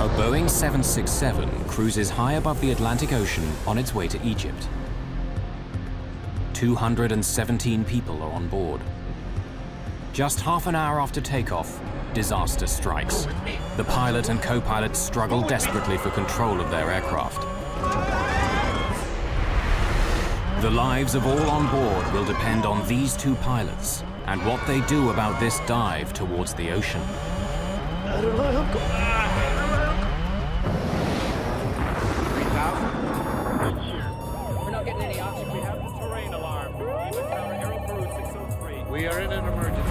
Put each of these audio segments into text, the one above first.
A Boeing 767 cruises high above the Atlantic Ocean on its way to Egypt. 217 people are on board. Just half an hour after takeoff, disaster strikes. The pilot and co-pilot struggle desperately for control of their aircraft. The lives of all on board will depend on these two pilots and what they do about this dive towards the ocean. We're not getting any oxygen. We have a terrain alarm. Aero Peru 603. We are in an emergency.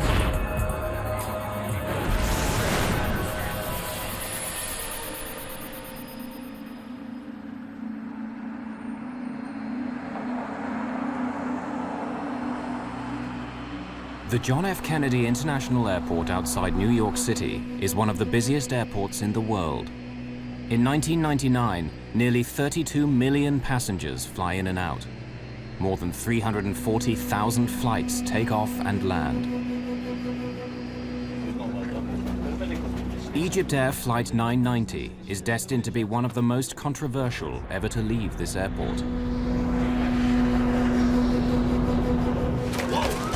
The John F. Kennedy International Airport outside New York City is one of the busiest airports in the world. In 1999, nearly 32 million passengers fly in and out. More than 340,000 flights take off and land. EgyptAir Flight 990 is destined to be one of the most controversial ever to leave this airport.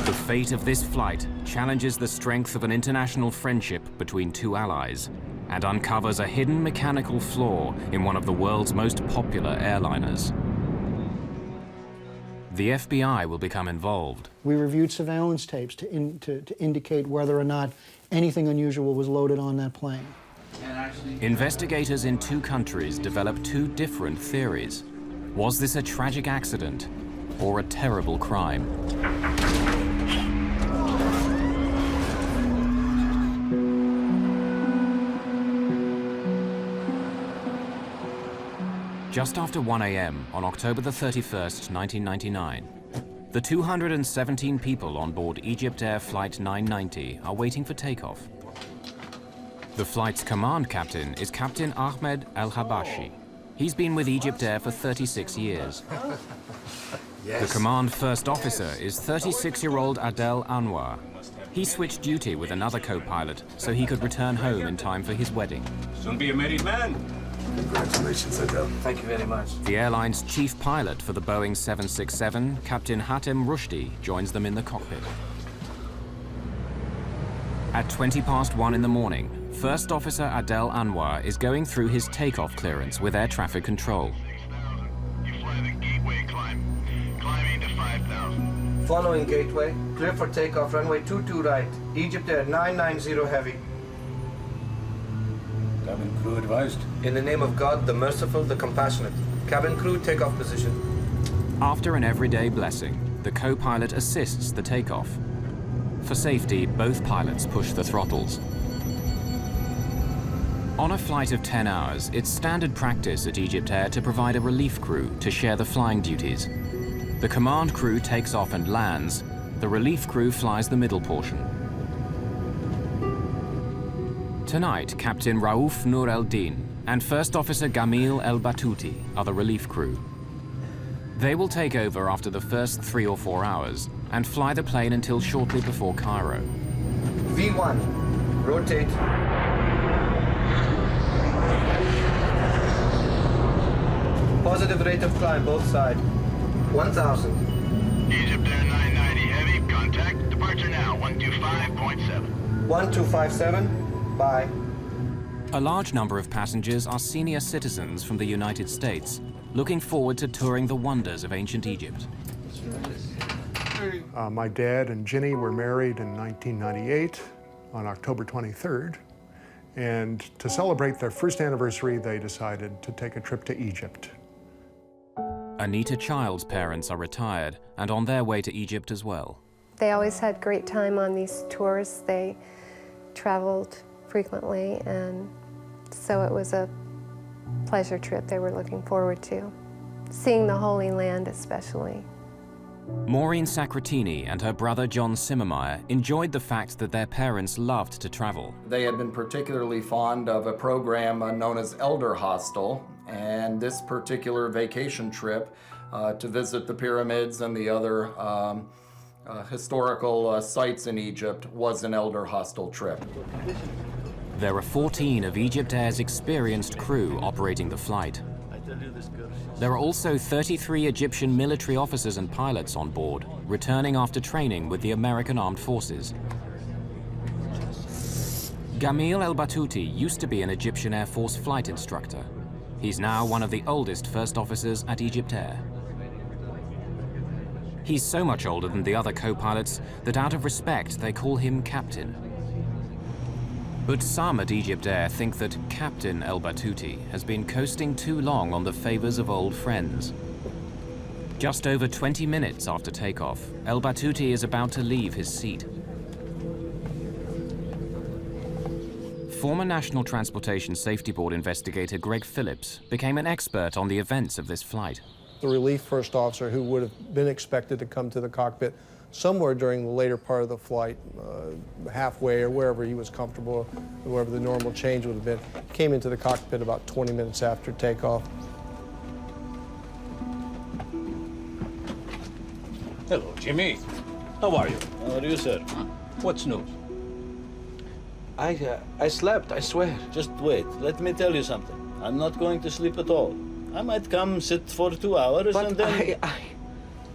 The fate of this flight challenges the strength of an international friendship between two allies and uncovers a hidden mechanical flaw in one of the world's most popular airliners. The FBI will become involved. We reviewed surveillance tapes to indicate whether or not anything unusual was loaded on that plane. Investigators in two countries developed two different theories. Was this a tragic accident or a terrible crime? Just after 1 a.m. on October the 31st, 1999, the 217 people on board EgyptAir Flight 990 are waiting for takeoff. The flight's command captain is Captain Ahmed El-Habashi. He's been with EgyptAir for 36 years. The command first officer is 36-year-old Adel Anwar. He switched duty with another co-pilot so he could return home in time for his wedding. Soon be a married man. Congratulations, Adel. Thank you very much. The airline's chief pilot for the Boeing 767, Captain Hatem Rushdie, joins them in the cockpit. At 1:20 in the morning, First Officer Adel Anwar is going through his takeoff clearance with air traffic control. You fly the gateway climb. Climbing to 5,000. Following gateway, clear for takeoff, runway 22 right. EgyptAir 990 heavy. Cabin crew advised. In the name of God, the merciful, the compassionate. Cabin crew, takeoff position. After an everyday blessing, the co-pilot assists the takeoff. For safety, both pilots push the throttles. On a flight of 10 hours, it's standard practice at EgyptAir to provide a relief crew to share the flying duties. The command crew takes off and lands. The relief crew flies the middle portion. Tonight, Captain Raouf Nur el-Din and First Officer Gamil el-Batouti are the relief crew. They will take over after the first 3 or 4 hours and fly the plane until shortly before Cairo. V1, rotate. Positive rate of climb, both sides. 1,000. EgyptAir 990 heavy. Contact. Departure now. 125.7. 1257. Bye. A large number of passengers are senior citizens from the United States, looking forward to touring the wonders of ancient Egypt. My dad and Ginny were married in 1998 on October 23rd. And to celebrate their first anniversary, they decided to take a trip to Egypt. Anita Child's parents are retired and on their way to Egypt as well. They always had great time on these tours. They traveled frequently, and so it was a pleasure trip they were looking forward to. Seeing the Holy Land especially. Maureen Sacratini and her brother John Simmermeyer enjoyed the fact that their parents loved to travel. They had been particularly fond of a program known as Elder Hostel, and this particular vacation trip to visit the pyramids and the other historical sites in Egypt was an Elder Hostel trip. There are 14 of EgyptAir's experienced crew operating the flight. There are also 33 Egyptian military officers and pilots on board, returning after training with the American Armed Forces. Gamil El-Batouti used to be an Egyptian Air Force flight instructor. He's now one of the oldest first officers at EgyptAir. He's so much older than the other co-pilots that out of respect they call him Captain. But some at EgyptAir think that Captain El-Batouti has been coasting too long on the favors of old friends. Just over 20 minutes after takeoff, El-Batouti is about to leave his seat. Former National Transportation Safety Board investigator Greg Phillips became an expert on the events of this flight. The relief first officer, who would have been expected to come to the cockpit somewhere during the later part of the flight, halfway or wherever he was comfortable, wherever the normal change would have been, came into the cockpit about 20 minutes after takeoff. Hello, Jimmy. How are you? How are you, sir? What's news? I slept, I swear. Just wait. Let me tell you something. I'm not going to sleep at all. I might come sit for 2 hours and then...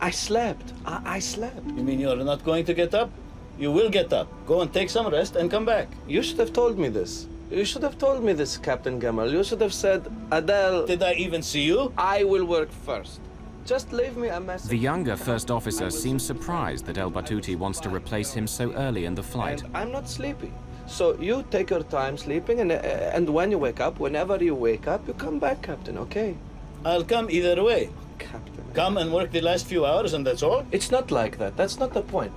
I slept. I slept. You mean you're not going to get up? You will get up. Go and take some rest and come back. You should have told me this. You should have told me this, Captain Gamal. You should have said, Adele... Did I even see you? I will work first. Just leave me a message. The younger first officer seems surprised that El-Batouti wants to replace him so early in the flight. And I'm not sleepy. So you take your time sleeping, and when you wake up, whenever you wake up, you come back, Captain, okay? I'll come either way. Captain. Come and work the last few hours and that's all? It's not like that. That's not the point.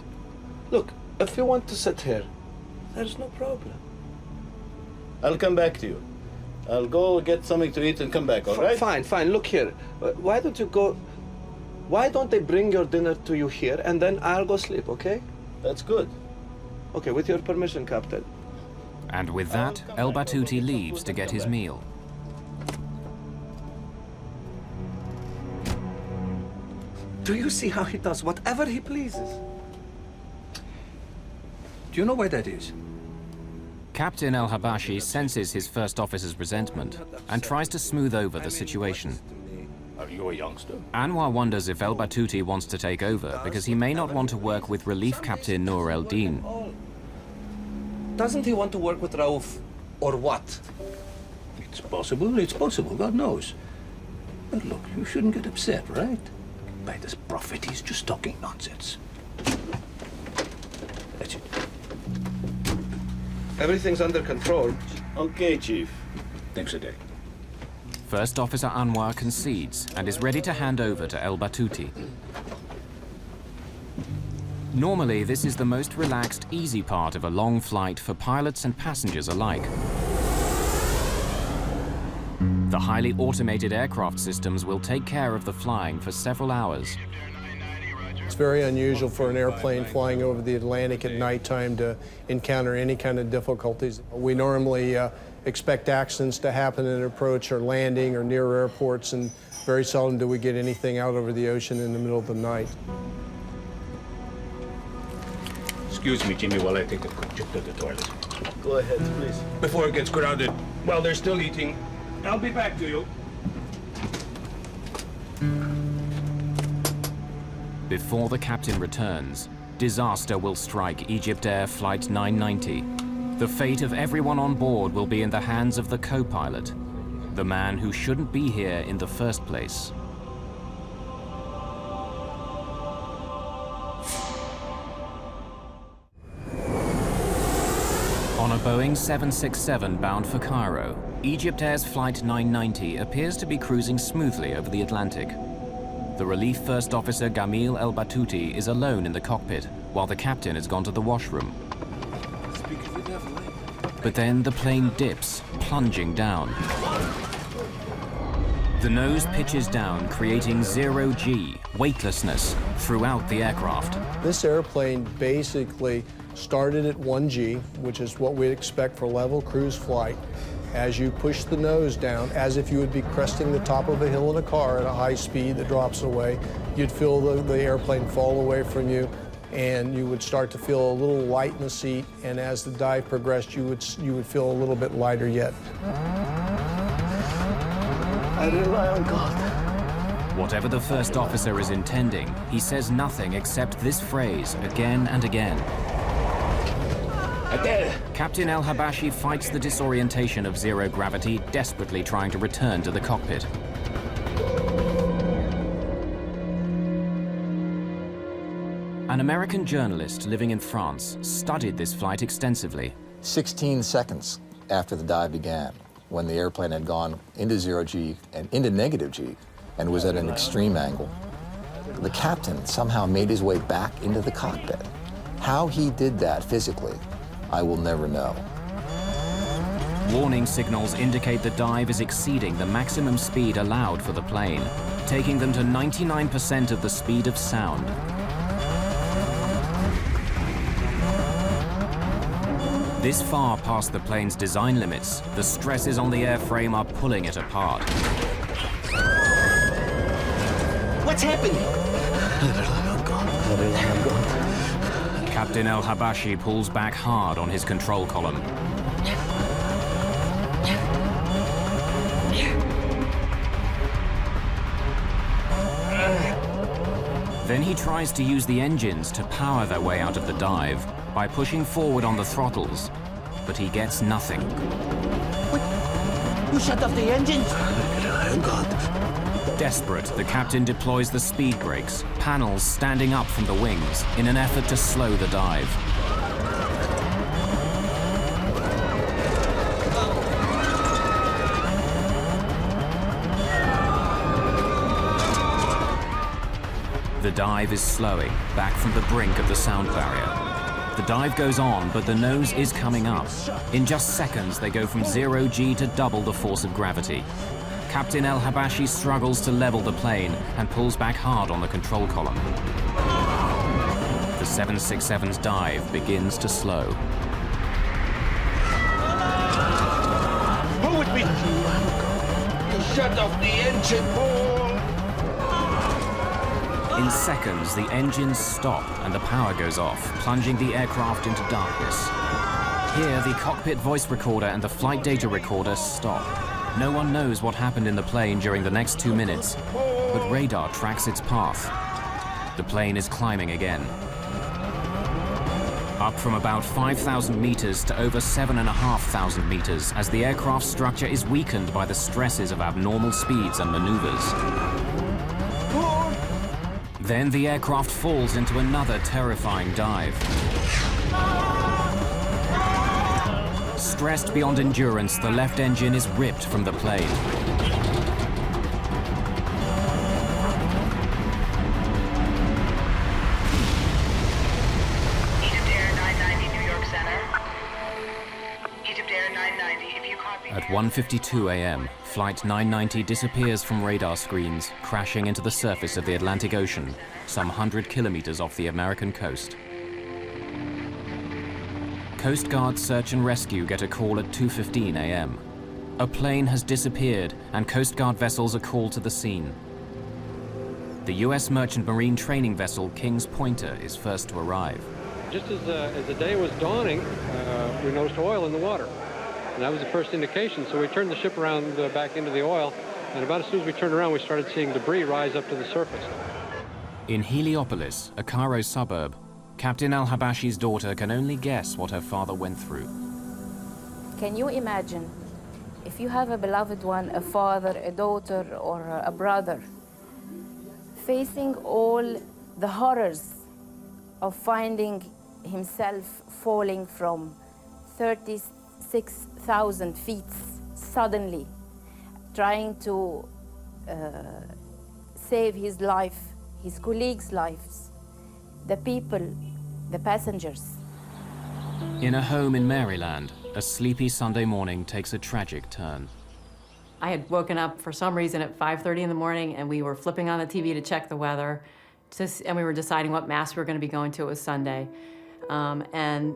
Look, if you want to sit here, there's no problem. I'll come back to you. I'll go get something to eat and come back, all right? Fine, fine. Look here. Why don't you go... Why don't they bring your dinner to you here, and then I'll go sleep, okay? That's good. Okay, with your permission, Captain. And with that, El-Batouti leaves to get his meal. Do you see how he does whatever he pleases? Do you know why that is? Captain El-Habashi senses his first officer's resentment and tries to smooth over the situation. Are you a youngster? Anwar wonders if El-Batouti wants to take over because he may not want to work with Relief Captain Noor El-Din. Doesn't he want to work with Raouf, or what? It's possible, God knows. But look, you shouldn't get upset, right? By this prophet, he's just talking nonsense. That's it. Everything's under control. Okay, Chief. Thanks a day. First Officer Anwar concedes and is ready to hand over to El-Batouti. Normally, this is the most relaxed, easy part of a long flight for pilots and passengers alike. The highly automated aircraft systems will take care of the flying for several hours. It's very unusual for an airplane flying over the Atlantic at nighttime to encounter any kind of difficulties. We normally expect accidents to happen in approach or landing or near airports, and very seldom do we get anything out over the ocean in the middle of the night. Excuse me, Jimmy, while I take a quick trip to the toilet. Go ahead, please. Before it gets crowded, while they're still eating, I'll be back to you. Before the captain returns, disaster will strike EgyptAir Flight 990. The fate of everyone on board will be in the hands of the co-pilot, the man who shouldn't be here in the first place. On a Boeing 767 bound for Cairo, EgyptAir's Flight 990 appears to be cruising smoothly over the Atlantic. The relief first officer Gamil El-Batouti is alone in the cockpit, while the captain has gone to the washroom. But then the plane dips, plunging down. The nose pitches down, creating zero-G, weightlessness, throughout the aircraft. This airplane basically started at 1G, which is what we'd expect for level cruise flight. As you push the nose down, as if you would be cresting the top of a hill in a car at a high speed that drops away, you'd feel the airplane fall away from you. and you would start to feel a little light in the seat, and as the dive progressed, you would feel a little bit lighter yet. I rely on God. Whatever the first officer is intending, he says nothing except this phrase again and again. Captain El-Habashi fights the disorientation of zero gravity, desperately trying to return to the cockpit. An American journalist living in France studied this flight extensively. 16 seconds after the dive began, when the airplane had gone into zero G and into negative G and was at an extreme angle, the captain somehow made his way back into the cockpit. How he did that physically, I will never know. Warning signals indicate the dive is exceeding the maximum speed allowed for the plane, taking them to 99% of the speed of sound. This far past the plane's design limits, the stresses on the airframe are pulling it apart. What's happening? Captain El-Habashi pulls back hard on his control column. Then he tries to use the engines to power their way out of the dive by pushing forward on the throttles, but he gets nothing. What? You shut off the engines? Oh, God. Desperate, the captain deploys the speed brakes, panels standing up from the wings, in an effort to slow the dive. The dive is slowing, back from the brink of the sound barrier. The dive goes on, but the nose is coming up. In just seconds, they go from 0 G to double the force of gravity. Captain El-Habashi struggles to level the plane and pulls back hard on the control column. The 767's dive begins to slow. Who would be? You shut off the engine, Paul! In seconds, the engines stop and the power goes off, plunging the aircraft into darkness. Here, the cockpit voice recorder and the flight data recorder stop. No one knows what happened in the plane during the next 2 minutes, but radar tracks its path. The plane is climbing again. Up from about 5,000 meters to over 7,500 meters as the aircraft structure is weakened by the stresses of abnormal speeds and maneuvers. Then the aircraft falls into another terrifying dive. Stressed beyond endurance, the left engine is ripped from the plane. EgyptAir 990, New York Center. EgyptAir 990, if you copy... At 1:52 a.m., Flight 990 disappears from radar screens, crashing into the surface of the Atlantic Ocean, some 100 kilometers off the American coast. Coast Guard search and rescue get a call at 2:15 a.m. A plane has disappeared, and Coast Guard vessels are called to the scene. The U.S. merchant marine training vessel King's Pointer is first to arrive. Just as the day was dawning, we noticed oil in the water. And that was the first indication, so we turned the ship around back into the oil, and about as soon as we turned around, we started seeing debris rise up to the surface. In Heliopolis, a Cairo suburb, Captain El-Habashi's daughter can only guess what her father went through. Can you imagine if you have a beloved one, a father, a daughter, or a brother, facing all the horrors of finding himself falling from 36,000 feet suddenly, trying to save his life, his colleagues' lives, the people, the passengers. In a home in Maryland, a sleepy Sunday morning takes a tragic turn. I had woken up for some reason at 5:30 in the morning, and we were flipping on the TV to check the weather, and we were deciding what mass we were going to be going to. It was Sunday. And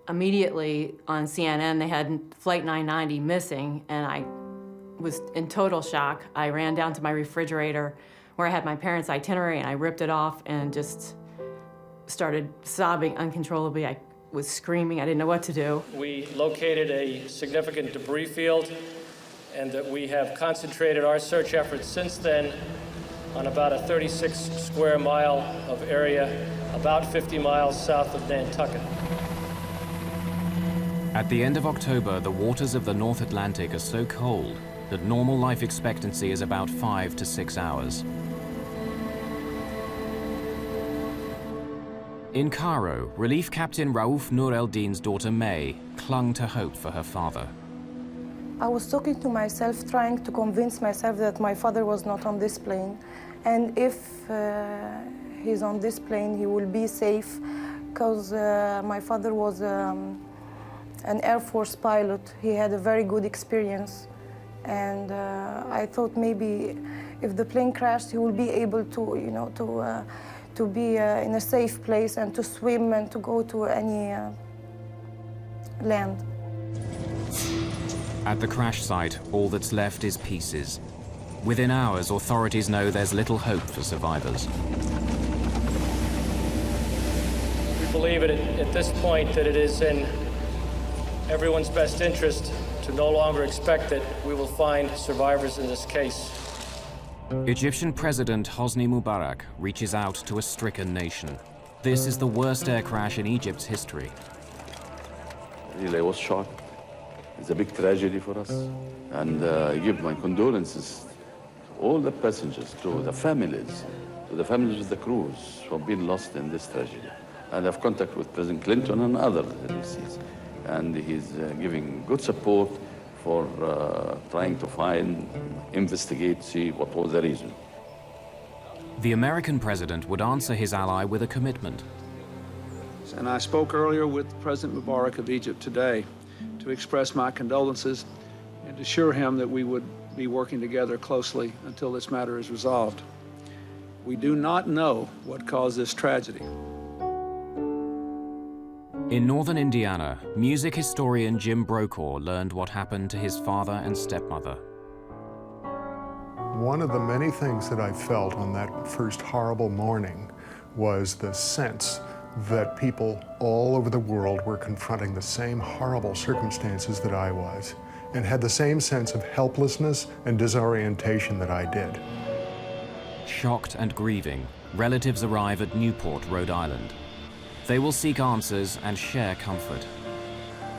immediately on CNN, they had Flight 990 missing, and I was in total shock. I ran down to my refrigerator where I had my parents' itinerary, and I ripped it off and just started sobbing uncontrollably. I was screaming. I didn't know what to do. We located a significant debris field, and that we have concentrated our search efforts since then on about a 36 square mile of area, about 50 miles south of Nantucket. At the end of October, the waters of the North Atlantic are so cold that normal life expectancy is about 5 to 6 hours. In Cairo, Relief Captain Raouf Nur el-Din's daughter May clung to hope for her father. I was talking to myself, trying to convince myself that my father was not on this plane. And if he's on this plane, he will be safe, because my father was an Air Force pilot. He had a very good experience. And I thought maybe if the plane crashed, he will be able to, you know, to be in a safe place and to swim and to go to any land. At the crash site, all that's left is pieces. Within hours, authorities know there's little hope for survivors. We believe at this point that it is in everyone's best interest to no longer expect that we will find survivors in this case. Egyptian President Hosni Mubarak reaches out to a stricken nation. This is the worst air crash in Egypt's history. Really, I was shocked. It's a big tragedy for us. And I give my condolences to all the passengers, to the families of the crews who have been lost in this tragedy. And I have contact with President Clinton and others that he sees. And he's giving good support for trying to find, investigate, see what was the reason. The American president would answer his ally with a commitment. And I spoke earlier with President Mubarak of Egypt today to express my condolences and assure him that we would be working together closely until this matter is resolved. We do not know what caused this tragedy. In northern Indiana, music historian Jim Brokaw learned what happened to his father and stepmother. One of the many things that I felt on that first horrible morning was the sense that people all over the world were confronting the same horrible circumstances that I was, and had the same sense of helplessness and disorientation that I did. Shocked and grieving, relatives arrive at Newport, Rhode Island. They will seek answers and share comfort.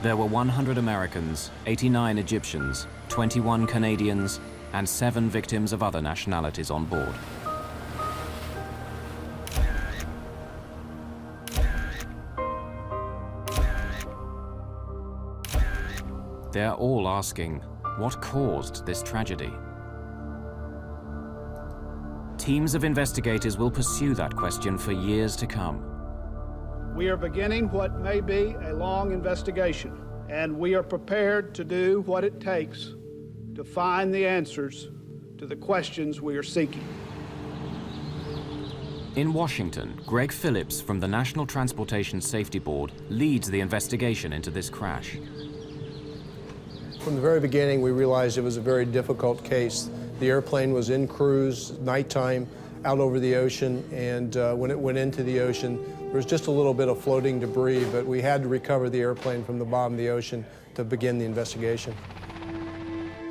There were 100 Americans, 89 Egyptians, 21 Canadians, and 7 victims of other nationalities on board. They're all asking, what caused this tragedy? Teams of investigators will pursue that question for years to come. We are beginning what may be a long investigation, and we are prepared to do what it takes to find the answers to the questions we are seeking. In Washington, Greg Phillips from the National Transportation Safety Board leads the investigation into this crash. From the very beginning, we realized it was a very difficult case. The airplane was in cruise, nighttime, out over the ocean, and when it went into the ocean, there was just a little bit of floating debris, but we had to recover the airplane from the bottom of the ocean to begin the investigation.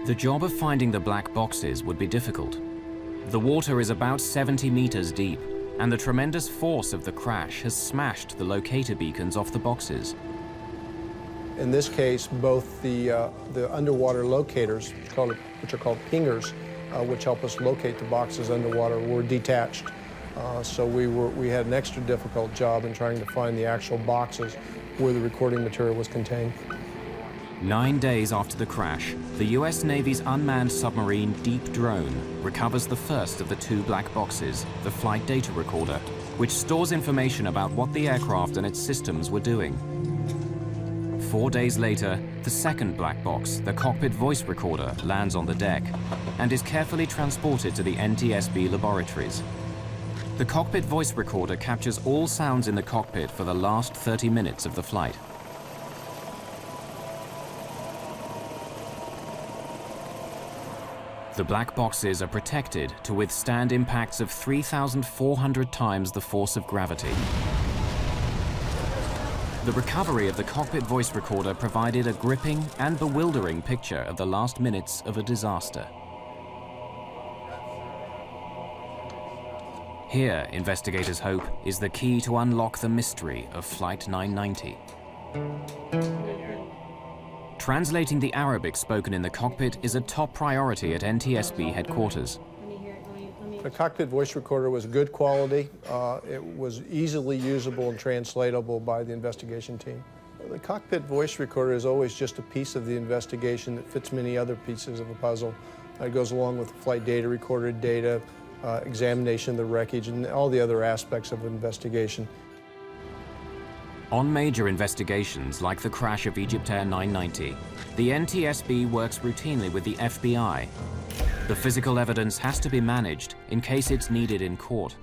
The job of finding the black boxes would be difficult. The water is about 70 meters deep, and the tremendous force of the crash has smashed the locator beacons off the boxes. In this case, both the underwater locators, which are called pingers, which help us locate the boxes underwater, were detached. So we had an extra difficult job in trying to find the actual boxes where the recording material was contained. 9 days after the crash, the US Navy's unmanned submarine Deep Drone recovers the first of the 2 black boxes, the flight data recorder, which stores information about what the aircraft and its systems were doing. 4 days later, the second black box, the cockpit voice recorder, lands on the deck and is carefully transported to the NTSB laboratories. The cockpit voice recorder captures all sounds in the cockpit for the last 30 minutes of the flight. The black boxes are protected to withstand impacts of 3,400 times the force of gravity. The recovery of the cockpit voice recorder provided a gripping and bewildering picture of the last minutes of a disaster. Here, investigators hope, is the key to unlock the mystery of Flight 990. Translating the Arabic spoken in the cockpit is a top priority at NTSB headquarters. The cockpit voice recorder was good quality. It was easily usable and translatable by the investigation team. The cockpit voice recorder is always just a piece of the investigation that fits many other pieces of a puzzle. It goes along with the flight data, recorded data, examination of the wreckage, and all the other aspects of investigation. On major investigations like the crash of EgyptAir 990, the NTSB works routinely with the FBI. The physical evidence has to be managed in case it's needed in court.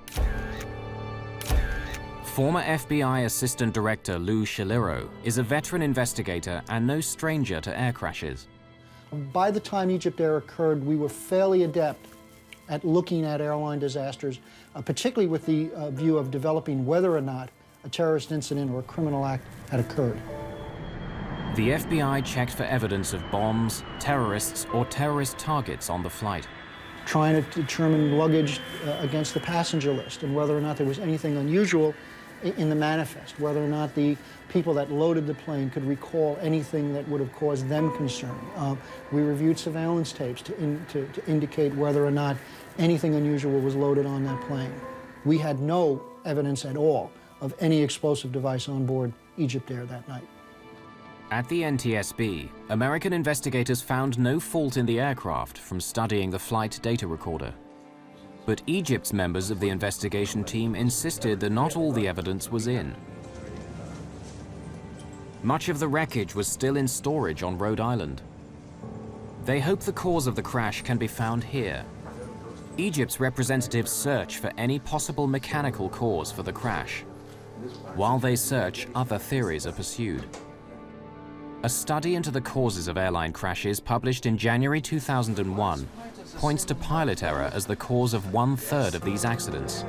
Former FBI Assistant Director Lou Shaliro is a veteran investigator and no stranger to air crashes. By the time EgyptAir occurred, we were fairly adept at looking at airline disasters, particularly with the view of developing whether or not a terrorist incident or a criminal act had occurred. The FBI checked for evidence of bombs, terrorists, or terrorist targets on the flight. Trying to determine luggage against the passenger list and whether or not there was anything unusual in the manifest, whether or not the people that loaded the plane could recall anything that would have caused them concern. We reviewed surveillance tapes to indicate whether or not anything unusual was loaded on that plane. We had no evidence at all of any explosive device on board EgyptAir that night. At the NTSB, American investigators found no fault in the aircraft from studying the flight data recorder. But Egypt's members of the investigation team insisted that not all the evidence was in. Much of the wreckage was still in storage on Rhode Island. They hope the cause of the crash can be found here. Egypt's representatives search for any possible mechanical cause for the crash. While they search, other theories are pursued. A study into the causes of airline crashes published in January 2001 points to pilot error as the cause of 1/3 of these accidents.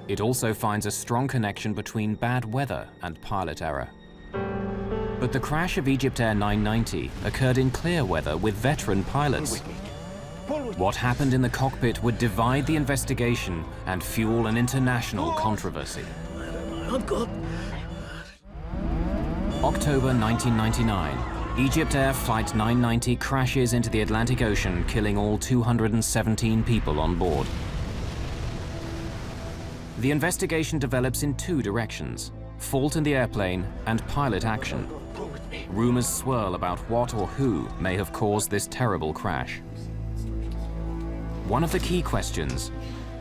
It also finds a strong connection between bad weather and pilot error. But the crash of EgyptAir 990 occurred in clear weather with veteran pilots. What happened in the cockpit would divide the investigation and fuel an international controversy. October 1999, EgyptAir Flight 990 crashes into the Atlantic Ocean, killing all 217 people on board. The investigation develops in two directions: fault in the airplane and pilot action. Rumors swirl about what or who may have caused this terrible crash. One of the key questions: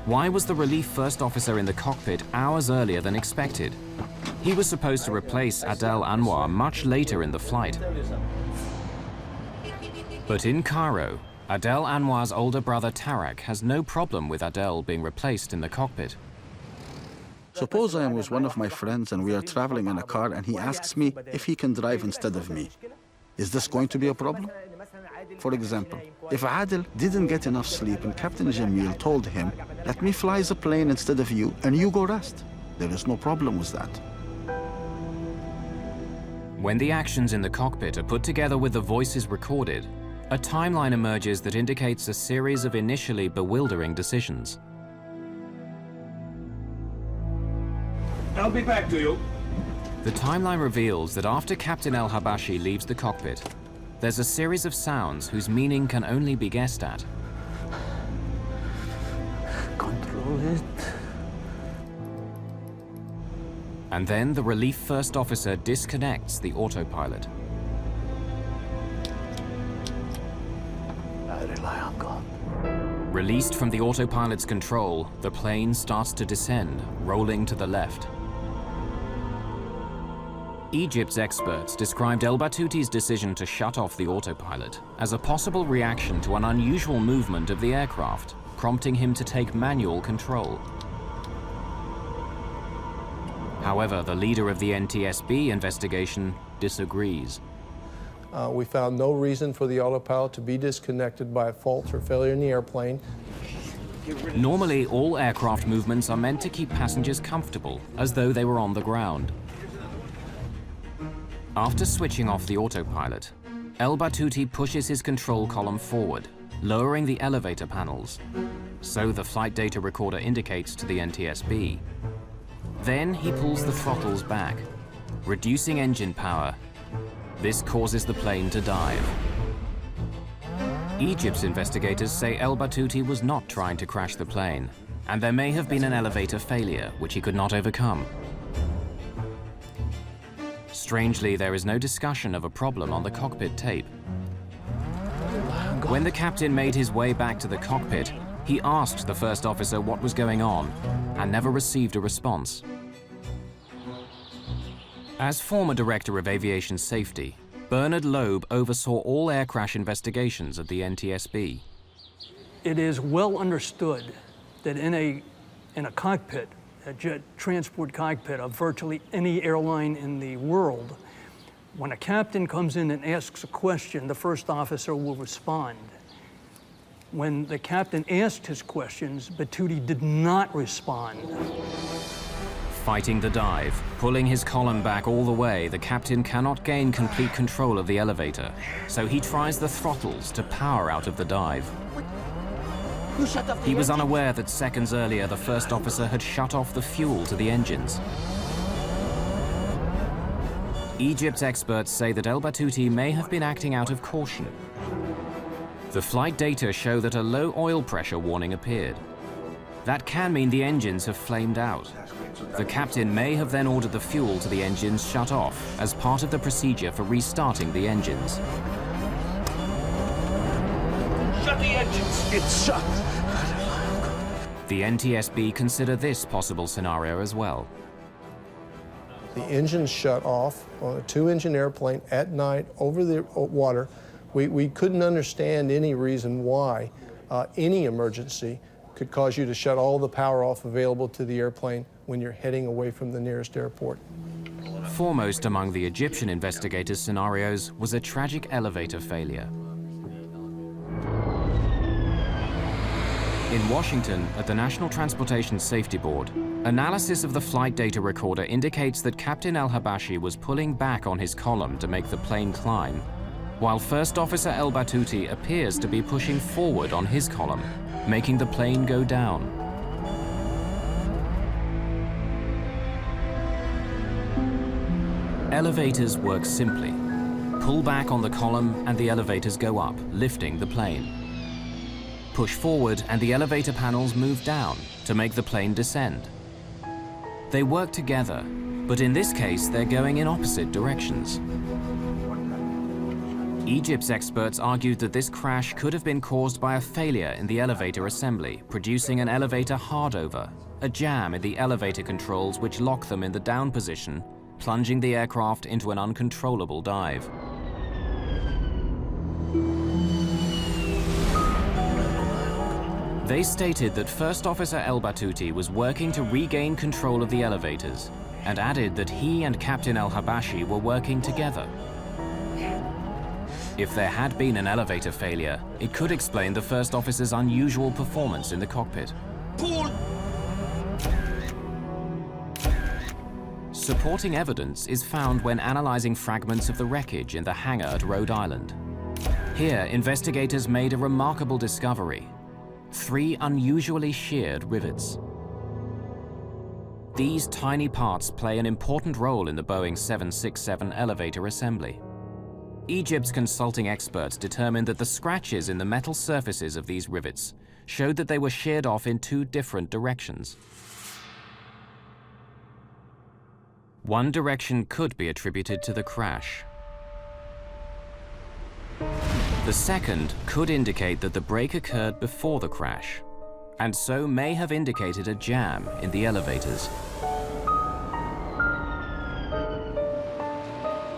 why was the relief first officer in the cockpit hours earlier than expected? He was supposed to replace Adel Anwar much later in the flight. But in Cairo, Adel Anwar's older brother Tarak has no problem with Adel being replaced in the cockpit. Suppose I am with one of my friends and we are traveling in a car and he asks me if he can drive instead of me. Is this going to be a problem? For example, if Adel didn't get enough sleep and Captain Jamil told him, "Let me fly the plane instead of you and you go rest," there is no problem with that. When the actions in the cockpit are put together with the voices recorded, a timeline emerges that indicates a series of initially bewildering decisions. I'll be back to you. The timeline reveals that after Captain El Habashi leaves the cockpit, there's a series of sounds whose meaning can only be guessed at. Control it. And then the relief first officer disconnects the autopilot. I rely on God. Released from the autopilot's control, the plane starts to descend, rolling to the left. Egypt's experts described El Batuti's decision to shut off the autopilot as a possible reaction to an unusual movement of the aircraft, prompting him to take manual control. However, the leader of the NTSB investigation disagrees. We found no reason for the autopilot to be disconnected by a fault or failure in the airplane. Normally, all aircraft movements are meant to keep passengers comfortable, as though they were on the ground. After switching off the autopilot, El Battuti pushes his control column forward, lowering the elevator panels. So the flight data recorder indicates to the NTSB. Then he pulls the throttles back, reducing engine power. This causes the plane to dive. Egypt's investigators say El Battuti was not trying to crash the plane, and there may have been an elevator failure which he could not overcome. Strangely, there is no discussion of a problem on the cockpit tape. When the captain made his way back to the cockpit, he asked the first officer what was going on and never received a response. As former director of aviation safety, Bernard Loeb oversaw all air crash investigations at the NTSB. It is well understood that in a cockpit, a jet transport cockpit of virtually any airline in the world, when a captain comes in and asks a question, the first officer will respond. When the captain asked his questions, Battuti did not respond. Fighting the dive, pulling his column back all the way, the captain cannot gain complete control of the elevator, so he tries the throttles to power out of the dive. He was unaware that seconds earlier the first officer had shut off the fuel to the engines. Egypt's experts say that El Battuti may have been acting out of caution. The flight data show that a low oil pressure warning appeared. That can mean the engines have flamed out. The captain may have then ordered the fuel to the engines shut off as part of the procedure for restarting the engines. Shut the engines! It's shut! The NTSB consider this possible scenario as well. The engines shut off on a two-engine airplane at night over the water. We couldn't understand any reason why any emergency could cause you to shut all the power off available to the airplane when you're heading away from the nearest airport. Foremost among the Egyptian investigators' scenarios was a tragic elevator failure. In Washington, at the National Transportation Safety Board, analysis of the flight data recorder indicates that Captain El-Habashi was pulling back on his column to make the plane climb, while First Officer El Battuti appears to be pushing forward on his column, making the plane go down. Elevators work simply. Pull back on the column and the elevators go up, lifting the plane. Push forward and the elevator panels move down to make the plane descend. They work together, but in this case they're going in opposite directions. Egypt's experts argued that this crash could have been caused by a failure in the elevator assembly, producing an elevator hardover, a jam in the elevator controls which lock them in the down position, plunging the aircraft into an uncontrollable dive. They stated that First Officer El Battuti was working to regain control of the elevators, and added that he and Captain El-Habashi were working together. If there had been an elevator failure, it could explain the first officer's unusual performance in the cockpit. Pull! Supporting evidence is found when analyzing fragments of the wreckage in the hangar at Rhode Island. Here, investigators made a remarkable discovery: 3 unusually sheared rivets. These tiny parts play an important role in the Boeing 767 elevator assembly. Egypt's consulting experts determined that the scratches in the metal surfaces of these rivets showed that they were sheared off in 2 different directions. One direction could be attributed to the crash. The second could indicate that the break occurred before the crash, and so may have indicated a jam in the elevators.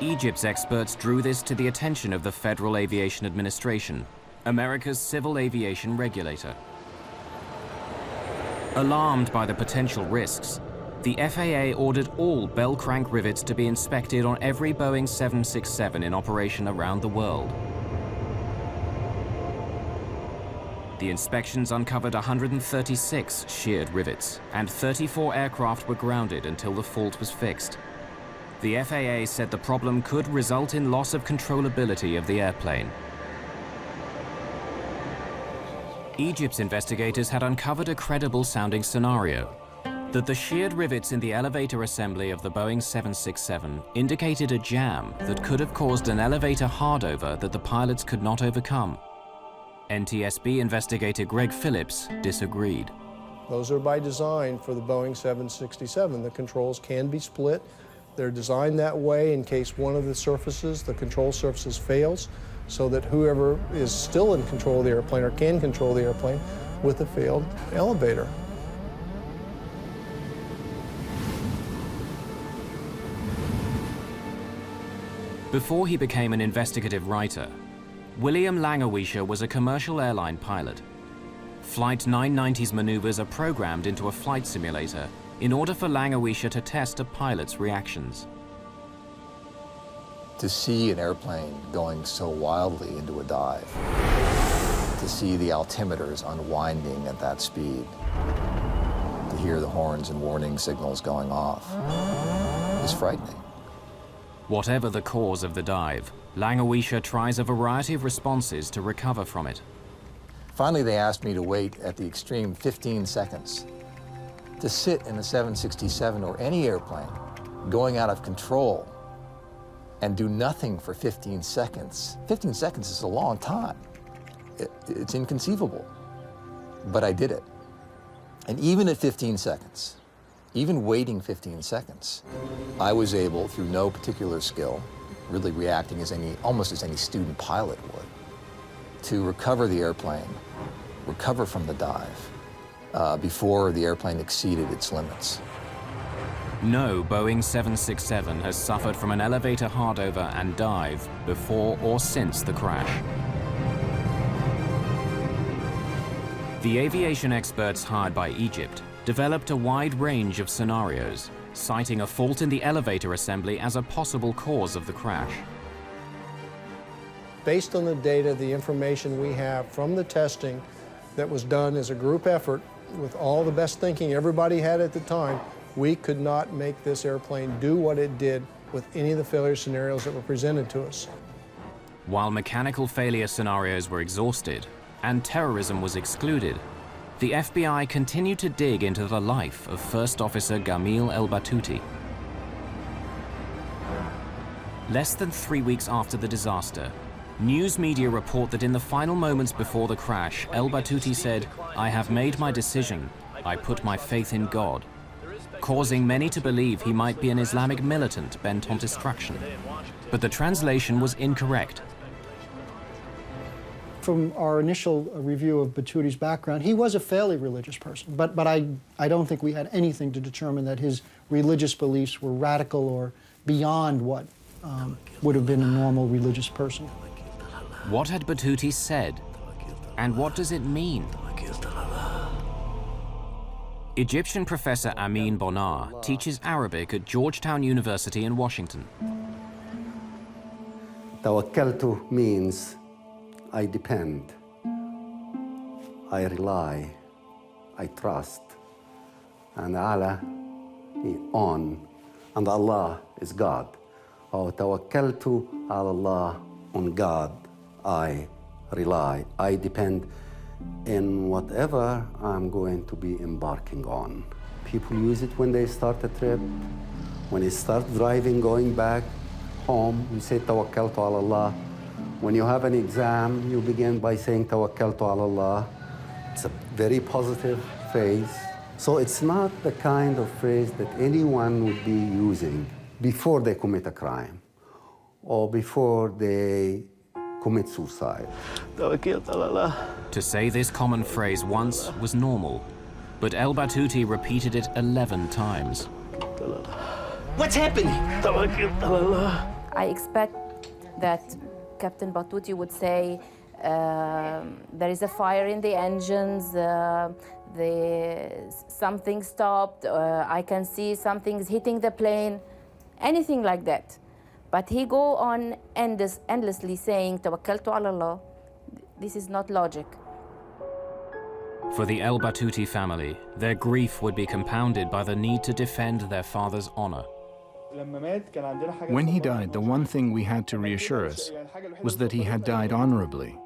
Egypt's experts drew this to the attention of the Federal Aviation Administration, America's civil aviation regulator. Alarmed by the potential risks, the FAA ordered all bell crank rivets to be inspected on every Boeing 767 in operation around the world. The inspections uncovered 136 sheared rivets, and 34 aircraft were grounded until the fault was fixed. The FAA said the problem could result in loss of controllability of the airplane. Egypt's investigators had uncovered a credible-sounding scenario, that the sheared rivets in the elevator assembly of the Boeing 767 indicated a jam that could have caused an elevator hardover that the pilots could not overcome. NTSB investigator Greg Phillips disagreed. Those are by design for the Boeing 767. The controls can be split. They're designed that way in case one of the surfaces, the control surfaces, fails, so that whoever is still in control of the airplane or can control the airplane with a failed elevator. Before he became an investigative writer, William Langewiesche was a commercial airline pilot. Flight 990's maneuvers are programmed into a flight simulator in order for Langewiesche to test a pilot's reactions. To see an airplane going so wildly into a dive, to see the altimeters unwinding at that speed, to hear the horns and warning signals going off, is frightening. Whatever the cause of the dive, Langewiesche tries a variety of responses to recover from it. Finally, they asked me to wait at the extreme 15 seconds. To sit in a 767 or any airplane going out of control and do nothing for 15 seconds. 15 seconds is a long time. It's inconceivable. But I did it. And even at 15 seconds, even waiting 15 seconds, I was able, through no particular skill, really reacting almost as any student pilot would, to recover the airplane, recover from the dive, before the airplane exceeded its limits. No Boeing 767 has suffered from an elevator hardover and dive before or since the crash. The aviation experts hired by Egypt developed a wide range of scenarios, citing a fault in the elevator assembly as a possible cause of the crash. Based on the data, the information we have from the testing that was done as a group effort with all the best thinking everybody had at the time, we could not make this airplane do what it did with any of the failure scenarios that were presented to us. While mechanical failure scenarios were exhausted and terrorism was excluded, the FBI continued to dig into the life of First Officer Gamil El-Batouti. Less than 3 weeks after the disaster, news media report that in the final moments before the crash, El-Batouti said, "I have made my decision. I put my faith in God," causing many to believe he might be an Islamic militant bent on destruction. But the translation was incorrect. From our initial review of Batouti's background, he was a fairly religious person, but I don't think we had anything to determine that his religious beliefs were radical or beyond what would have been a normal religious person. What had Batouti said? And what does it mean? Egyptian professor Amin Bonar teaches Arabic at Georgetown University in Washington. Tawakkaltu means I depend, I rely, I trust, and Allah on, and Allah is God. Tawakkaltu ala Allah, on God I rely, I depend in whatever I'm going to be embarking on. People use it when they start a trip, when they start driving, going back home, you say Tawakkaltu ala Allah. When you have an exam, you begin by saying Tawakkaltu ala Allah. It's a very positive phrase. So it's not the kind of phrase that anyone would be using before they commit a crime or before they commit suicide. To say this common phrase once was normal, but El-Batouti repeated it 11 times. What's happening? I expect that Captain Batouti would say, there is a fire in the engines, something stopped, I can see something's hitting the plane, anything like that. But he go on endlessly saying, Tawakkaltu ala Allah. This is not logic. For the El-Batouti family, their grief would be compounded by the need to defend their father's honor. When he died, the one thing we had to reassure us was that he had died honorably.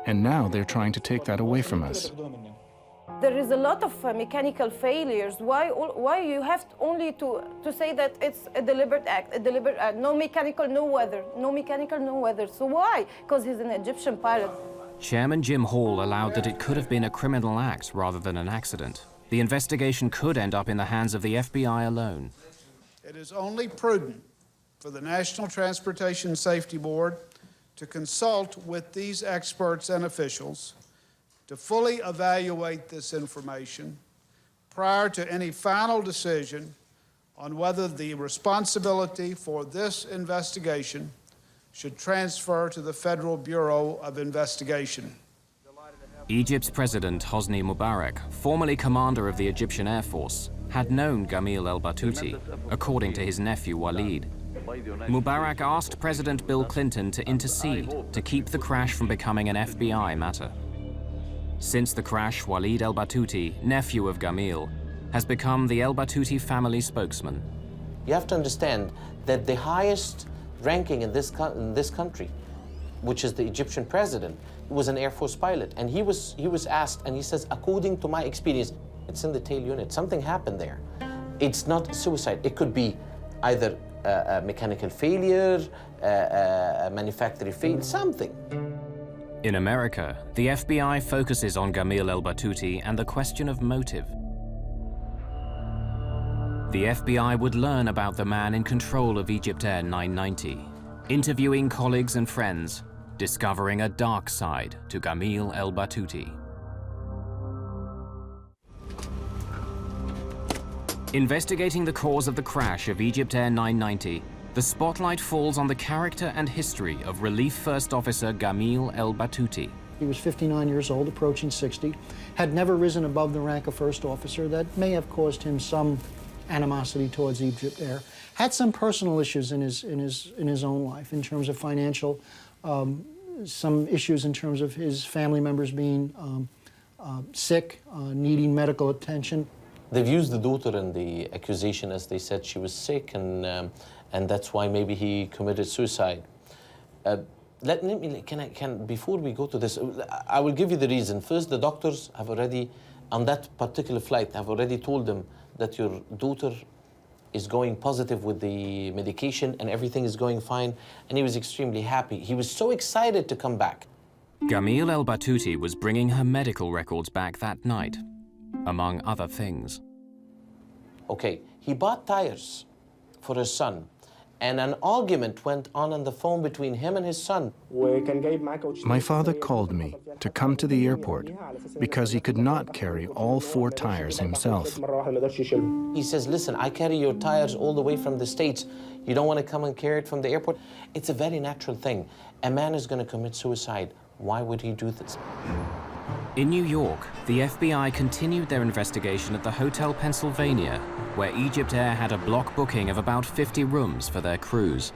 And now they're trying to take that away from us. There is a lot of mechanical failures. Why you have only to say that it's a deliberate act, no mechanical, no weather, no mechanical, no weather. So why? Because he's an Egyptian pilot. Chairman Jim Hall allowed that it could have been a criminal act rather than an accident. The investigation could end up in the hands of the FBI alone. It is only prudent for the National Transportation Safety Board to consult with these experts and officials to fully evaluate this information prior to any final decision on whether the responsibility for this investigation should transfer to the Federal Bureau of Investigation. Egypt's President Hosni Mubarak, formerly commander of the Egyptian Air Force, had known Gamil el-Batouti, according to his nephew Walid. Mubarak asked President Bill Clinton to intercede to keep the crash from becoming an FBI matter. Since the crash, Walid el-Batouti, nephew of Gamil, has become the el-Batouti family spokesman. You have to understand that the highest ranking in this country, which is the Egyptian president, was an Air Force pilot. And he was asked, and he says, according to my experience, it's in the tail unit. Something happened there. It's not suicide. It could be either a mechanical failure, a manufacturing failure, something. In America, the FBI focuses on Gamil el-Batouti and the question of motive. The FBI would learn about the man in control of EgyptAir 990, interviewing colleagues and friends, discovering a dark side to Gamil el-Batouti. Investigating the cause of the crash of EgyptAir 990, the spotlight falls on the character and history of Relief First Officer Gamil el-Batouti. He was 59 years old, approaching 60, had never risen above the rank of first officer. That may have caused him some animosity towards EgyptAir. Had some personal issues in his own life in terms of financial, some issues in terms of his family members being sick, needing medical attention. They've used the daughter in the accusation as they said she was sick, and that's why maybe he committed suicide. Before we go to this, I will give you the reason. First, the doctors have already, on that particular flight, have already told them that your daughter is going positive with the medication and everything is going fine, and he was extremely happy. He was so excited to come back. Gamil el-Batouti was bringing her medical records back that night, among other things. Okay, he bought tires for his son, and an argument went on the phone between him and his son. My father called me to come to the airport because he could not carry all 4 tires himself. He says, listen, I carry your tires all the way from the States. You don't want to come and carry it from the airport? It's a very natural thing. A man is going to commit suicide. Why would he do this? In New York, the FBI continued their investigation at the Hotel Pennsylvania, where EgyptAir had a block booking of about 50 rooms for their crews.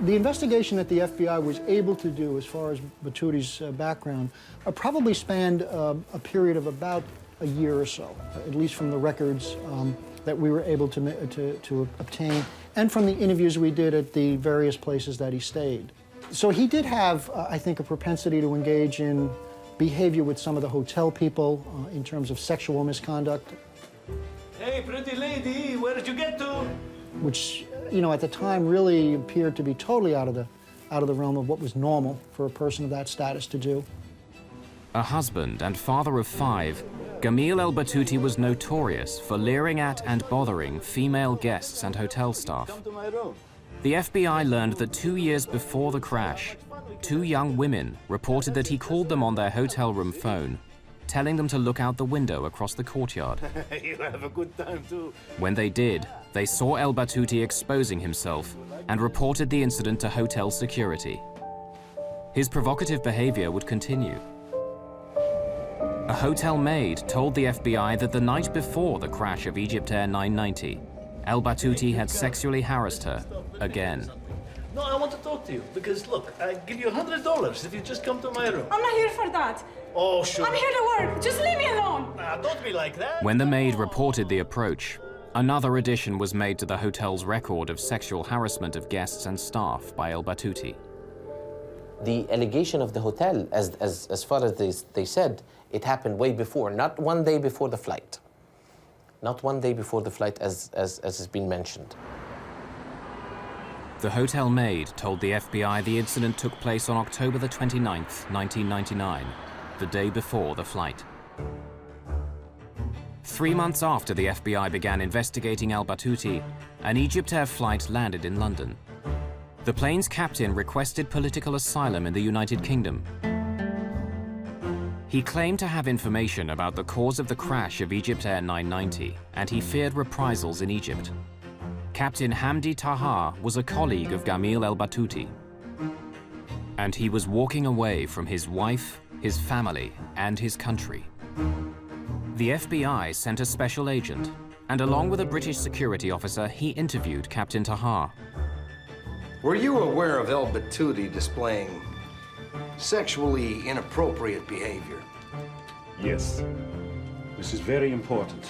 The investigation that the FBI was able to do as far as Batouti's background probably spanned a period of about a year or so, at least from the records that we were able to obtain and from the interviews we did at the various places that he stayed. So he did have, I think, a propensity to engage in behavior with some of the hotel people in terms of sexual misconduct. Hey, pretty lady, where did you get to? Which, you know, at the time really appeared to be totally out of the realm of what was normal for a person of that status to do. A husband and father of 5, Gamil el-Batouti was notorious for leering at and bothering female guests and hotel staff. Come to my room. The FBI learned that 2 years before the crash, 2 young women reported that he called them on their hotel room phone, telling them to look out the window across the courtyard. You have a good time too. When they did, they saw el-Batouti exposing himself and reported the incident to hotel security. His provocative behavior would continue. A hotel maid told the FBI that the night before the crash of EgyptAir 990, el-Batouti had sexually harassed her again. No, I want to talk to you because, look, I give you $100 if you just come to my room. I'm not here for that. Oh, sure. I'm here to work. Just leave me alone. Nah, don't be like that. When the maid reported the approach, Another addition was made to the hotel's record of sexual harassment of guests and staff by El Batouti. The allegation of the hotel, as far as they said, it happened way before, not one day before the flight. Not one day before the flight, as has been mentioned. The hotel maid told the FBI the incident took place on October the 29th, 1999, the day before the flight. 3 months after the FBI began investigating El Batouti, an EgyptAir flight landed in London. The plane's captain requested political asylum in the United Kingdom. He claimed to have information about the cause of the crash of EgyptAir 990, and he feared reprisals in Egypt. Captain Hamdi Taha was a colleague of Gamil El Batouti, and he was walking away from his wife, his family, and his country. The FBI sent a special agent, and along with a British security officer, he interviewed Captain Taha. Were you aware of El Batouti displaying sexually inappropriate behavior? Yes. This is very important.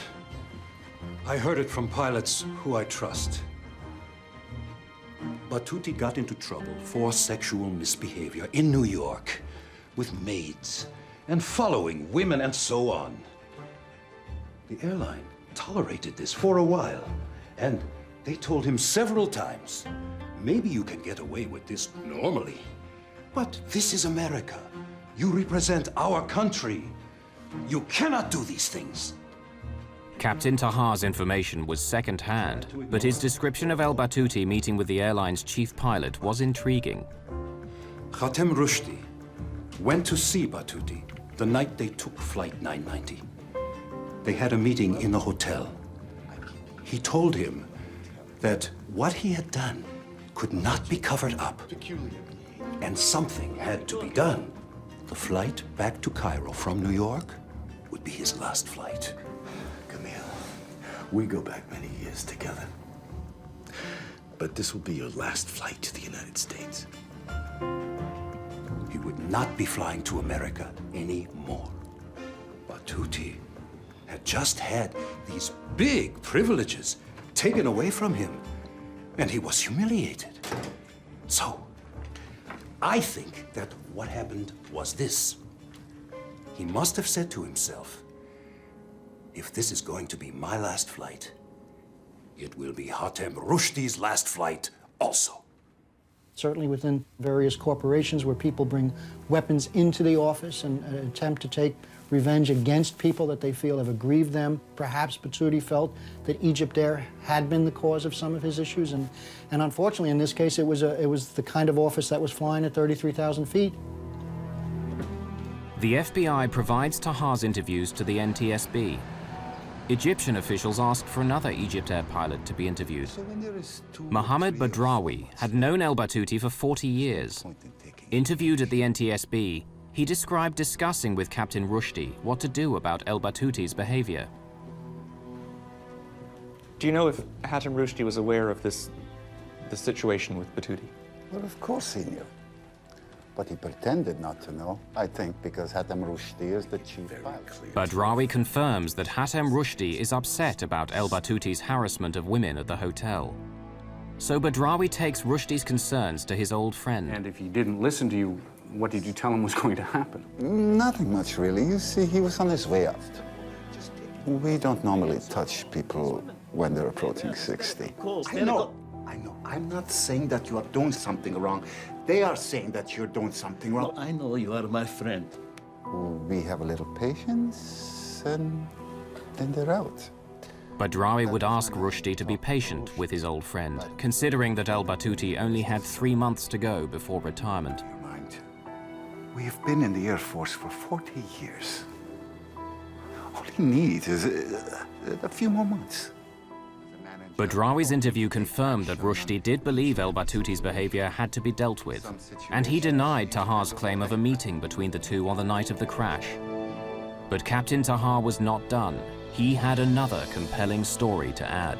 I heard it from pilots who I trust. Batouti got into trouble for sexual misbehavior in New York with maids and following women and so on. The airline tolerated this for a while, and they told him several times, maybe you can get away with this normally, but this is America. You represent our country. You cannot do these things. Captain Taha's information was second-hand, but his description of El Batouti meeting with the airline's chief pilot was intriguing. Khatem Rushdie went to see Batouti the night they took Flight 990. They had a meeting in the hotel. He told him that what he had done could not be covered up, and something had to be done. The flight back to Cairo from New York would be his last flight. We go back many years together. But this will be your last flight to the United States. He would not be flying to America anymore. Batouti had just had these big privileges taken away from him, and he was humiliated. So, I think that what happened was this. He must have said to himself, if this is going to be my last flight, it will be Khatem Rushdie's last flight also. Certainly within various corporations where people bring weapons into the office and attempt to take revenge against people that they feel have aggrieved them. Perhaps Batouti felt that EgyptAir had been the cause of some of his issues, and unfortunately in this case it was the kind of office that was flying at 33,000 feet. The FBI provides Taha's interviews to the NTSB. Egyptian officials asked for another EgyptAir pilot to be interviewed. Mohammed Badrawi had known El Batouti for 40 years. Interviewed at the NTSB, he described discussing with Captain Rushdie what to do about El Batouti's behavior. Do you know if Khatem Rushdie was aware of the situation with Batouti? Well, of course he knew. But he pretended not to know, I think, because Khatem Rushdie is the chief pilot. Badrawi confirms that Khatem Rushdie is upset about El Batouti's harassment of women at the hotel. So Badrawi takes Rushdie's concerns to his old friend. And if he didn't listen to you, what did you tell him was going to happen? Nothing much, really. You see, he was on his way out. We don't normally touch people when they're approaching 60. I know. I'm not saying that you are doing something wrong. They are saying that you're doing something wrong. I know you are my friend. We have a little patience, and then they're out. Badrawi would ask Rushdie to be patient with his old friend, considering that El Batouti only had 3 months to go before retirement. We've been in the Air Force for 40 years. All he needs is a few more months. Badrawi's interview confirmed that Rushdie did believe El Batouti's behavior had to be dealt with, and he denied Taha's claim of a meeting between the two on the night of the crash. But Captain Taha was not done. He had another compelling story to add.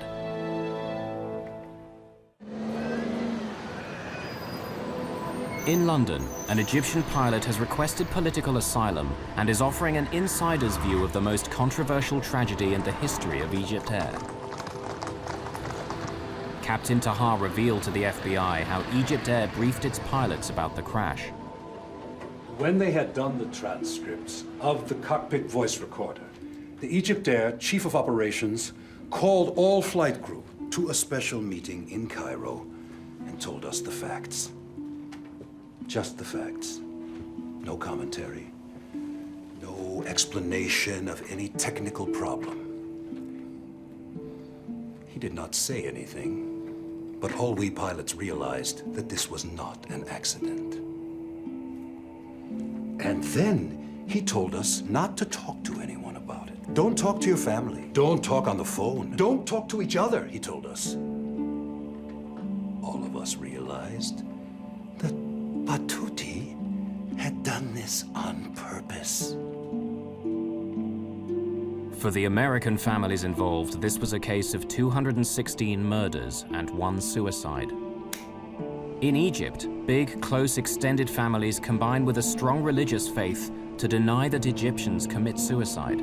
In London, an Egyptian pilot has requested political asylum and is offering an insider's view of the most controversial tragedy in the history of EgyptAir. Captain Tahar revealed to the FBI how EgyptAir briefed its pilots about the crash. When they had done the transcripts of the cockpit voice recorder, the EgyptAir Chief of Operations called all flight crew to a special meeting in Cairo and told us the facts. Just the facts. No commentary. No explanation of any technical problem. He did not say anything, but all we pilots realized that this was not an accident. And then he told us not to talk to anyone about it. Don't talk to your family. Don't talk on the phone. Don't talk to each other, he told us. All of us realized that Batuti had done this on purpose. For the American families involved, this was a case of 216 murders and 1 suicide. In Egypt, big, close, extended families combine with a strong religious faith to deny that Egyptians commit suicide.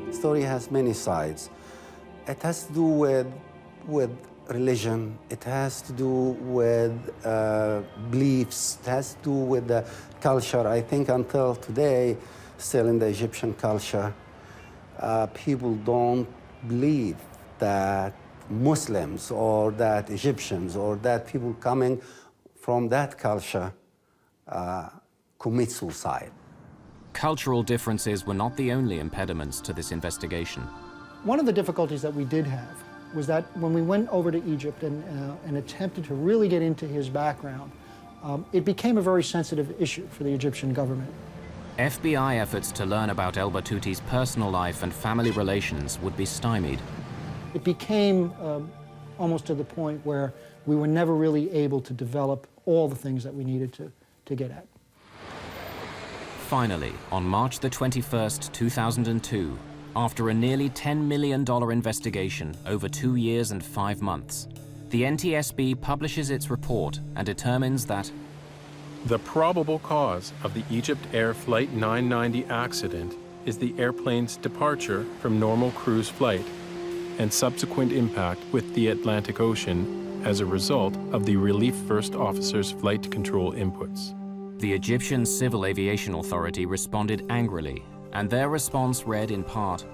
The story has many sides. It has to do with religion. It has to do with beliefs. It has to do with the culture. I think until today, still in the Egyptian culture, people don't believe that Muslims or that Egyptians or that people coming from that culture commit suicide. Cultural differences were not the only impediments to this investigation. One of the difficulties that we did have was that when we went over to Egypt and attempted to really get into his background, it became a very sensitive issue for the Egyptian government. FBI efforts to learn about El Batuti's personal life and family relations would be stymied. It became almost to the point where we were never really able to develop all the things that we needed to get at. Finally, on March the 21st, 2002, after a nearly $10 million investigation over 2 years and 5 months, the NTSB publishes its report and determines that the probable cause of the EgyptAir Flight 990 accident is the airplane's departure from normal cruise flight and subsequent impact with the Atlantic Ocean as a result of the Relief First Officer's flight control inputs. The Egyptian Civil Aviation Authority responded angrily, and their response read in part,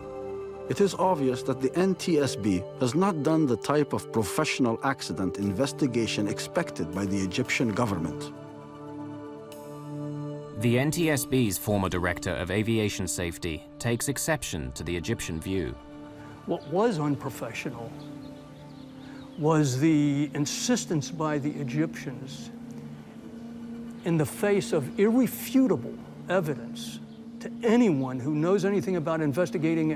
It is obvious that the NTSB has not done the type of professional accident investigation expected by the Egyptian government. The NTSB's former director of aviation safety takes exception to the Egyptian view. What was unprofessional was the insistence by the Egyptians in the face of irrefutable evidence to anyone who knows anything about investigating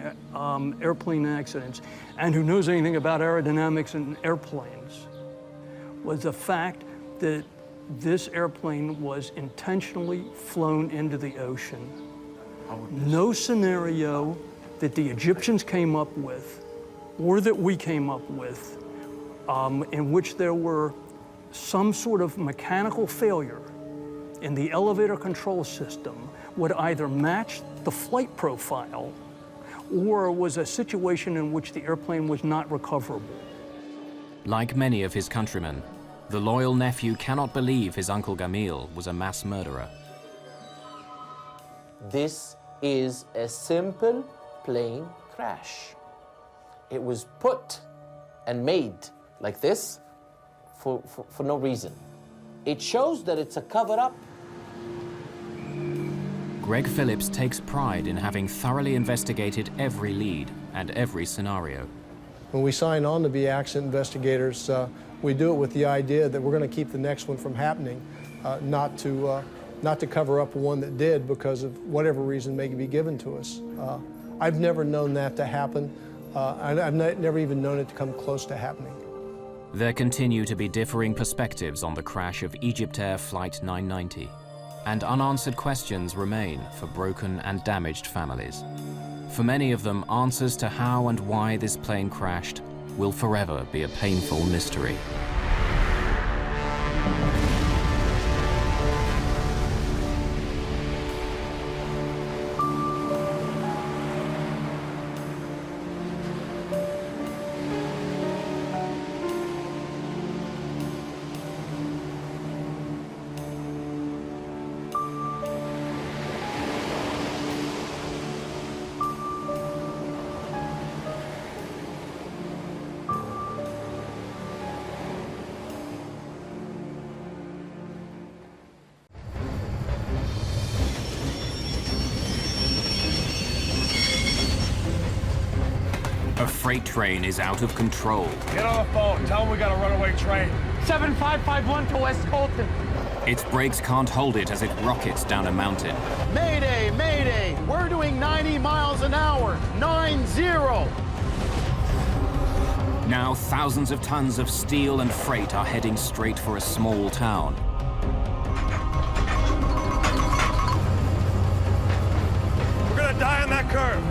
airplane accidents and who knows anything about aerodynamics in airplanes, was the fact that this airplane was intentionally flown into the ocean. No scenario that the Egyptians came up with, or that we came up with, in which there were some sort of mechanical failure in the elevator control system would either match the flight profile or was a situation in which the airplane was not recoverable. Like many of his countrymen, the loyal nephew cannot believe his uncle Gamil was a mass murderer. This is a simple plane crash. It was put and made like this for no reason. It shows that it's a cover-up. Greg Phillips takes pride in having thoroughly investigated every lead and every scenario. When we sign on to be accident investigators, we do it with the idea that we're going to keep the next one from happening, not to cover up one that did because of whatever reason may be given to us. I've never known that to happen. I've never even known it to come close to happening. There continue to be differing perspectives on the crash of EgyptAir Flight 990, and unanswered questions remain for broken and damaged families. For many of them, answers to how and why this plane crashed will forever be a painful mystery. freight train is out of control. Get on the phone. Tell them we got a runaway train. 7551 to West Colton. Its brakes can't hold it as it rockets down a mountain. Mayday, Mayday. We're doing 90 miles an hour. 9-0. Now thousands of tons of steel and freight are heading straight for a small town. We're gonna die on that curve.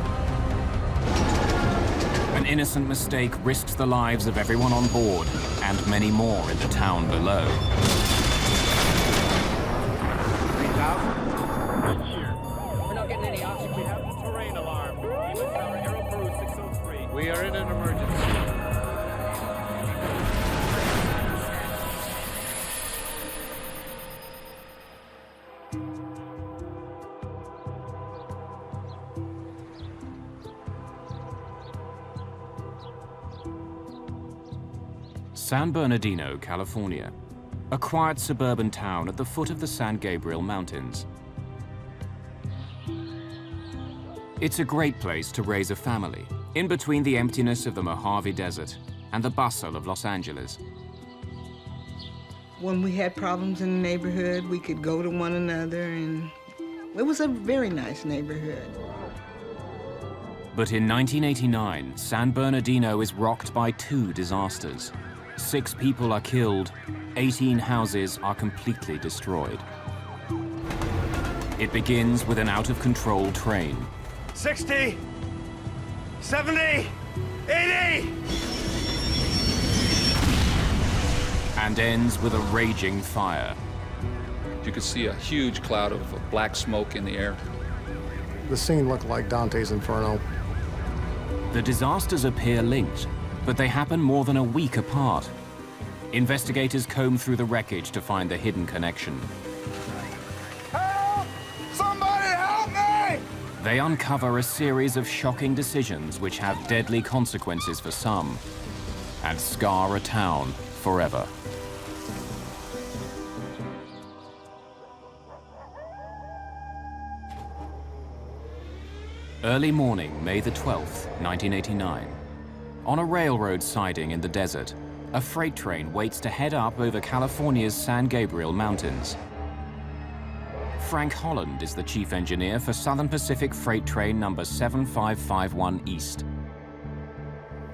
An innocent mistake risks the lives of everyone on board and many more in the town below. 3,000? We're not getting any oxygen. We have the terrain alarm. Aero Peru 603. We are in an emergency. San Bernardino, California, a quiet suburban town at the foot of the San Gabriel Mountains. It's a great place to raise a family, in between the emptiness of the Mojave Desert and the bustle of Los Angeles. When we had problems in the neighborhood, we could go to one another, and it was a very nice neighborhood. But in 1989, San Bernardino is rocked by two disasters. 6 people are killed, 18 houses are completely destroyed. It begins with an out-of-control train. 60, 70, 80! And ends with a raging fire. You could see a huge cloud of black smoke in the air. The scene looked like Dante's Inferno. The disasters appear linked, but they happen more than a week apart. Investigators comb through the wreckage to find the hidden connection. Help! Somebody help me! They uncover a series of shocking decisions which have deadly consequences for some and scar a town forever. Early morning, May the 12th, 1989. On a railroad siding in the desert, a freight train waits to head up over California's San Gabriel Mountains. Frank Holland is the chief engineer for Southern Pacific Freight Train number 7551 East.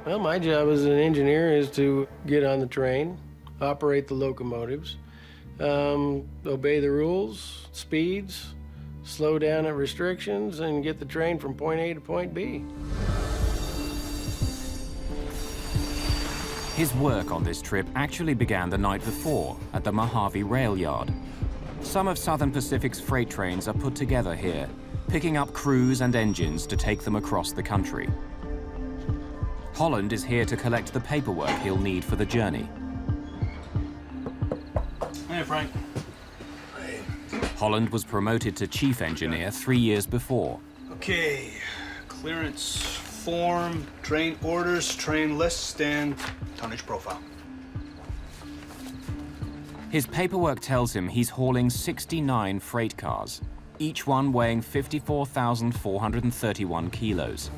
Well, my job as an engineer is to get on the train, operate the locomotives, obey the rules, speeds, slow down at restrictions, and get the train from point A to point B. His work on this trip actually began the night before at the Mojave Rail Yard. Some of Southern Pacific's freight trains are put together here, picking up crews and engines to take them across the country. Holland is here to collect the paperwork he'll need for the journey. Hey, Frank. Holland was promoted to chief engineer 3 years before. Okay, clearance form, train orders, train list, and tonnage profile. His paperwork tells him he's hauling 69 freight cars, each one weighing 54,431 kilos.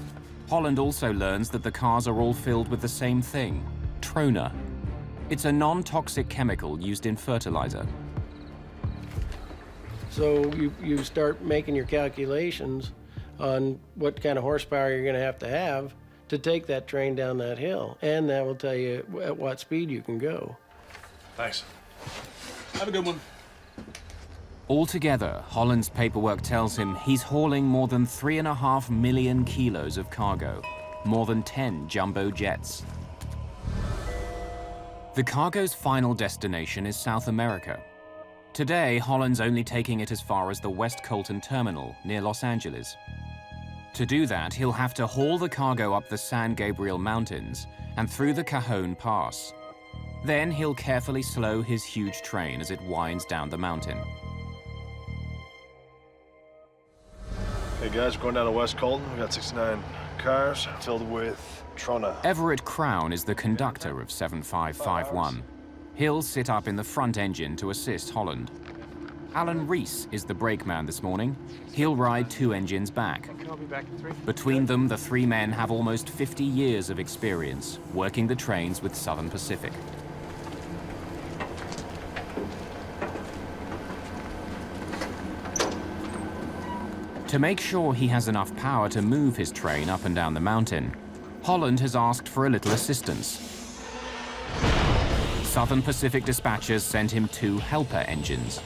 Holland also learns that the cars are all filled with the same thing, trona. It's a non-toxic chemical used in fertilizer. So you start making your calculations on what kind of horsepower you're going to have to take that train down that hill. And that will tell you at what speed you can go. Thanks. Have a good one. Altogether, Holland's paperwork tells him he's hauling more than 3.5 million kilos of cargo, more than 10 jumbo jets. The cargo's final destination is South America. Today, Holland's only taking it as far as the West Colton terminal near Los Angeles. To do that, he'll have to haul the cargo up the San Gabriel Mountains and through the Cajon Pass. Then he'll carefully slow his huge train as it winds down the mountain. Hey guys, we're going down to West Colton. We got 69 cars filled with trona. Everett Crown is the conductor of 7551. He'll sit up in the front engine to assist Holland. Alan Reese is the brakeman this morning. He'll ride 2 engines back. Okay, I'll be back in 3. Between them, the 3 men have almost 50 years of experience working the trains with Southern Pacific. To make sure he has enough power to move his train up and down the mountain, Holland has asked for a little assistance. Southern Pacific dispatchers sent him 2 helper engines.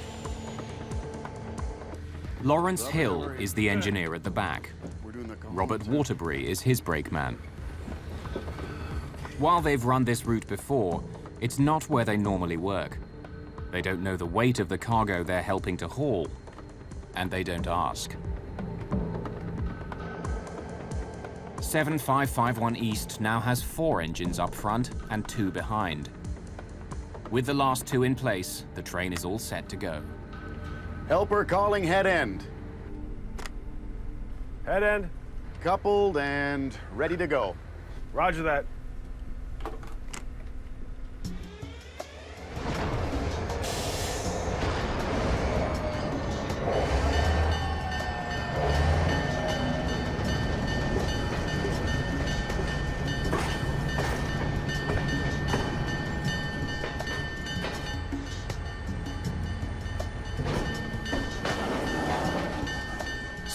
Lawrence Hill is the engineer at the back. Robert Waterbury is his brakeman. While they've run this route before, it's not where they normally work. They don't know the weight of the cargo they're helping to haul, and they don't ask. 7551 East now has 4 engines up front and 2 behind. With the last 2 in place, the train is all set to go. Helper calling head end. Head end. Coupled and ready to go. Roger that.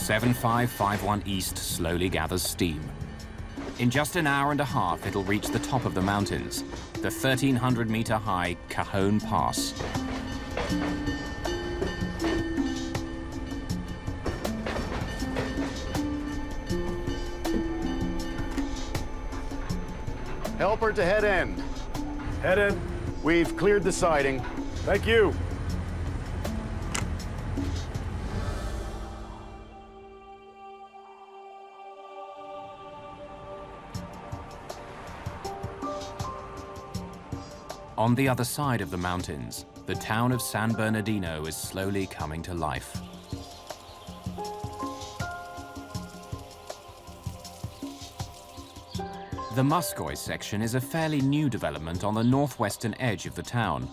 .7551 East slowly gathers steam. In just an hour and a half, it'll reach the top of the mountains, the 1,300-meter-high Cajon Pass. Helper to head end. Head end. We've cleared the siding. Thank you. On the other side of the mountains, the town of San Bernardino is slowly coming to life. The Muscoy section is a fairly new development on the northwestern edge of the town.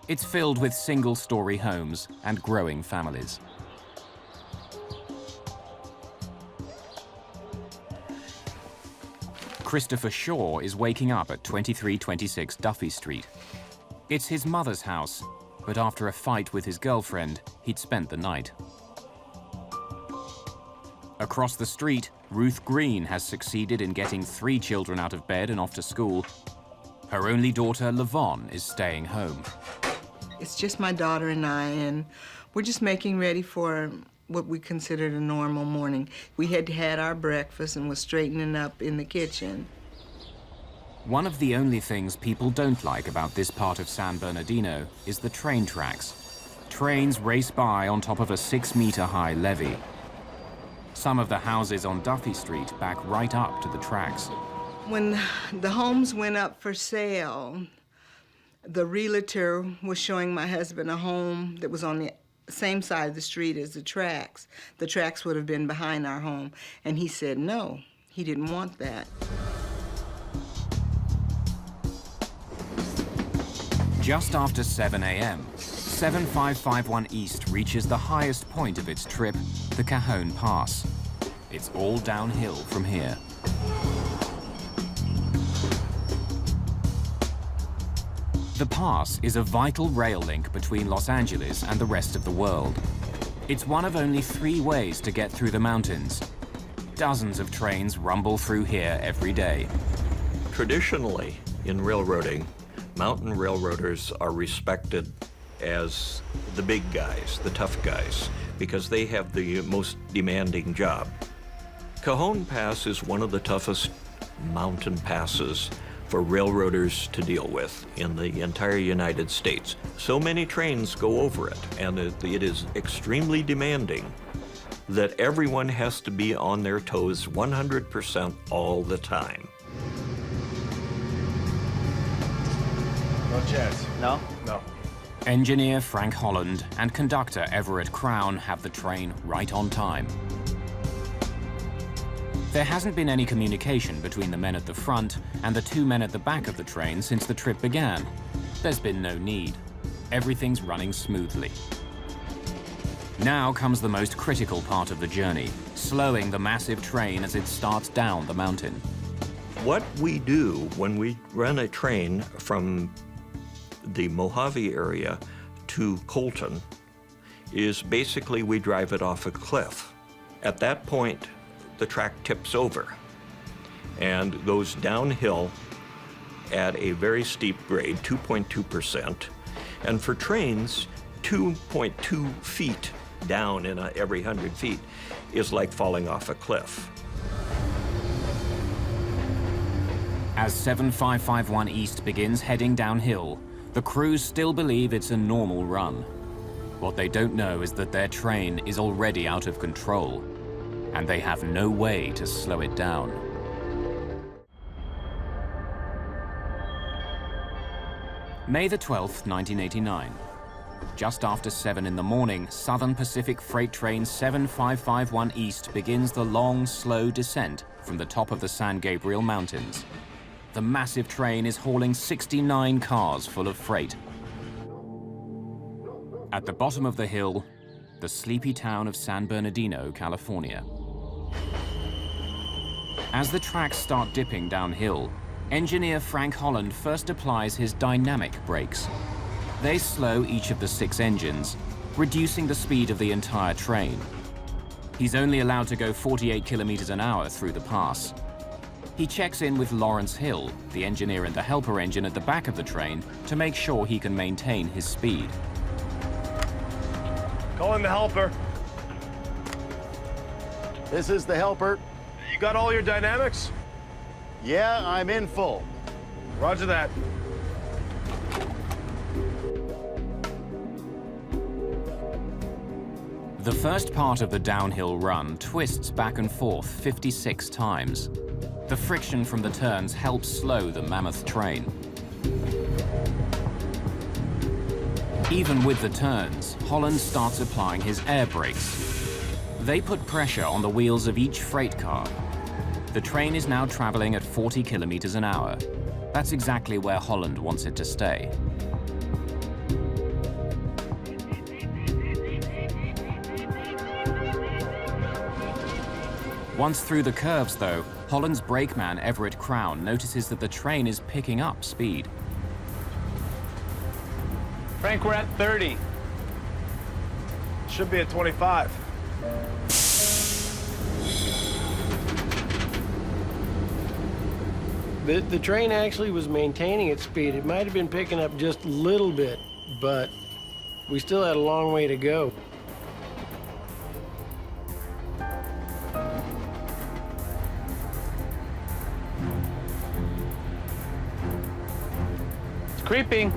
It's filled with single-story homes and growing families. Christopher Shaw is waking up at 2326 Duffy Street. It's his mother's house, but after a fight with his girlfriend, he'd spent the night. Across the street, Ruth Green has succeeded in getting 3 children out of bed and off to school. Her only daughter, Lavon, is staying home. It's just my daughter and I, and we're just making ready for what we considered a normal morning. We had had our breakfast and was straightening up in the kitchen. One of the only things people don't like about this part of San Bernardino is the train tracks. Trains race by on top of a 6-meter-high levee. Some of the houses on Duffy Street back right up to the tracks. When the homes went up for sale, the realtor was showing my husband a home that was on the same side of the street as the tracks. The tracks would have been behind our home, and he said no, he didn't want that. Just after 7 a.m., 7551 East reaches the highest point of its trip, the Cajon Pass. It's all downhill from here. The pass is a vital rail link between Los Angeles and the rest of the world. It's one of only 3 ways to get through the mountains. Dozens of trains rumble through here every day. Traditionally, in railroading, mountain railroaders are respected as the big guys, the tough guys, because they have the most demanding job. Cajon Pass is one of the toughest mountain passes for railroaders to deal with in the entire United States. So many trains go over it, and it is extremely demanding that everyone has to be on their toes 100% all the time. No chance. No? No. Engineer Frank Holland and conductor Everett Crown have the train right on time. There hasn't been any communication between the men at the front and the 2 men at the back of the train since the trip began. There's been no need. Everything's running smoothly. Now comes the most critical part of the journey, slowing the massive train as it starts down the mountain. What we do when we run a train from the Mojave area to Colton is basically we drive it off a cliff. At that point, the track tips over and goes downhill at a very steep grade, 2.2%. And for trains, 2.2 feet down in every 100 feet is like falling off a cliff. As 7551 East begins heading downhill, the crews still believe it's a normal run. What they don't know is that their train is already out of control, and they have no way to slow it down. May the 12th, 1989. Just after 7 in the morning, Southern Pacific Freight Train 7551 East begins the long, slow descent from the top of the San Gabriel Mountains. The massive train is hauling 69 cars full of freight. At the bottom of the hill, the sleepy town of San Bernardino, California. As the tracks start dipping downhill, engineer Frank Holland first applies his dynamic brakes. They slow each of the 6 engines, reducing the speed of the entire train. He's only allowed to go 48 kilometers an hour through the pass. He checks in with Lawrence Hill, the engineer in the helper engine at the back of the train, to make sure he can maintain his speed. Calling the helper. This is the helper. You got all your dynamics? Yeah, I'm in full. Roger that. The first part of the downhill run twists back and forth 56 times. The friction from the turns helps slow the mammoth train. Even with the turns, Holland starts applying his air brakes. They put pressure on the wheels of each freight car. The train is now traveling at 40 kilometers an hour. That's exactly where Holland wants it to stay. Once through the curves, though, Holland's brakeman Everett Crown notices that the train is picking up speed. Frank, we're at 30. Should be at 25. The train actually was maintaining its speed. It might have been picking up just a little bit, but we still had a long way to go. It's creeping.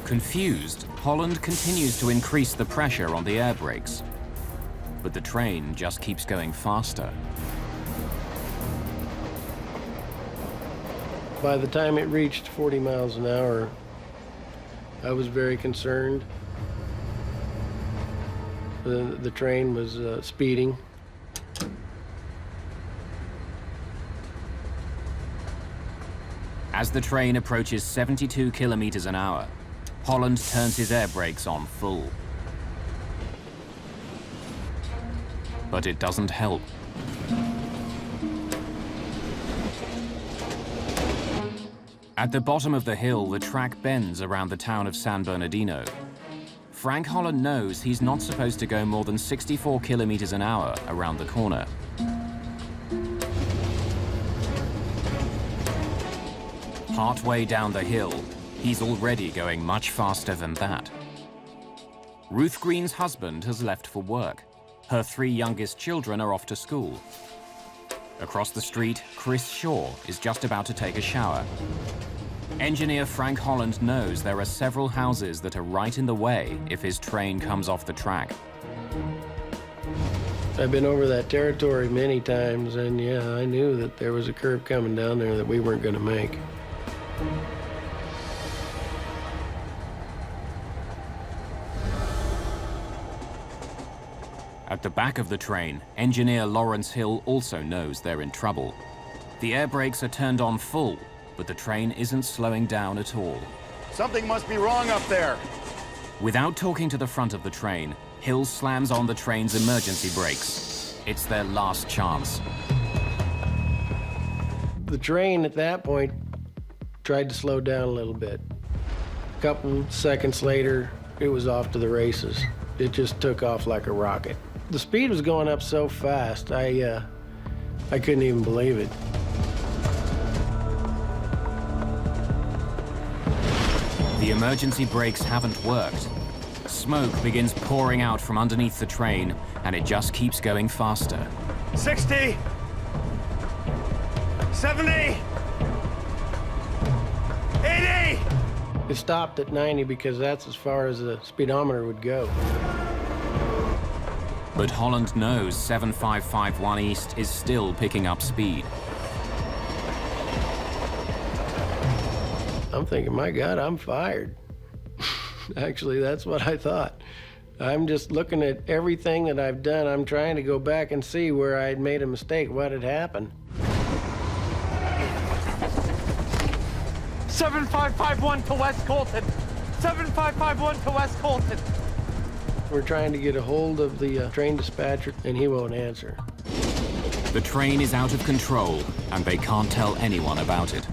Confused, Holland continues to increase the pressure on the air brakes. But the train just keeps going faster. By the time it reached 40 miles an hour, I was very concerned. The train was speeding. As the train approaches 72 kilometers an hour, Holland turns his air brakes on full. But it doesn't help. At the bottom of the hill, the track bends around the town of San Bernardino. Frank Holland knows he's not supposed to go more than 64 kilometers an hour around the corner. Partway down the hill, he's already going much faster than that. Ruth Green's husband has left for work. Her 3 youngest children are off to school. Across the street, Chris Shaw is just about to take a shower. Engineer Frank Holland knows there are several houses that are right in the way if his train comes off the track. I've been over that territory many times, and yeah, I knew that there was a curve coming down there that we weren't going to make. At the back of the train, engineer Lawrence Hill also knows they're in trouble. The air brakes are turned on full, but the train isn't slowing down at all. Something must be wrong up there. Without talking to the front of the train, Hill slams on the train's emergency brakes. It's their last chance. The train at that point tried to slow down a little bit. A couple seconds later, it was off to the races. It just took off like a rocket. The speed was going up so fast, I couldn't even believe it. The emergency brakes haven't worked. Smoke begins pouring out from underneath the train, and it just keeps going faster. 60, 70, 80. It stopped at 90 because that's as far as the speedometer would go. But Holland knows 7551 East is still picking up speed. I'm thinking, my God, I'm fired. Actually, that's what I thought. I'm just looking at everything that I've done. I'm trying to go back and see where I had made a mistake, what had happened. 7551 to West Colton. 7551 to West Colton. We're trying to get a hold of the train dispatcher, and he won't answer. The train is out of control, and they can't tell anyone about it.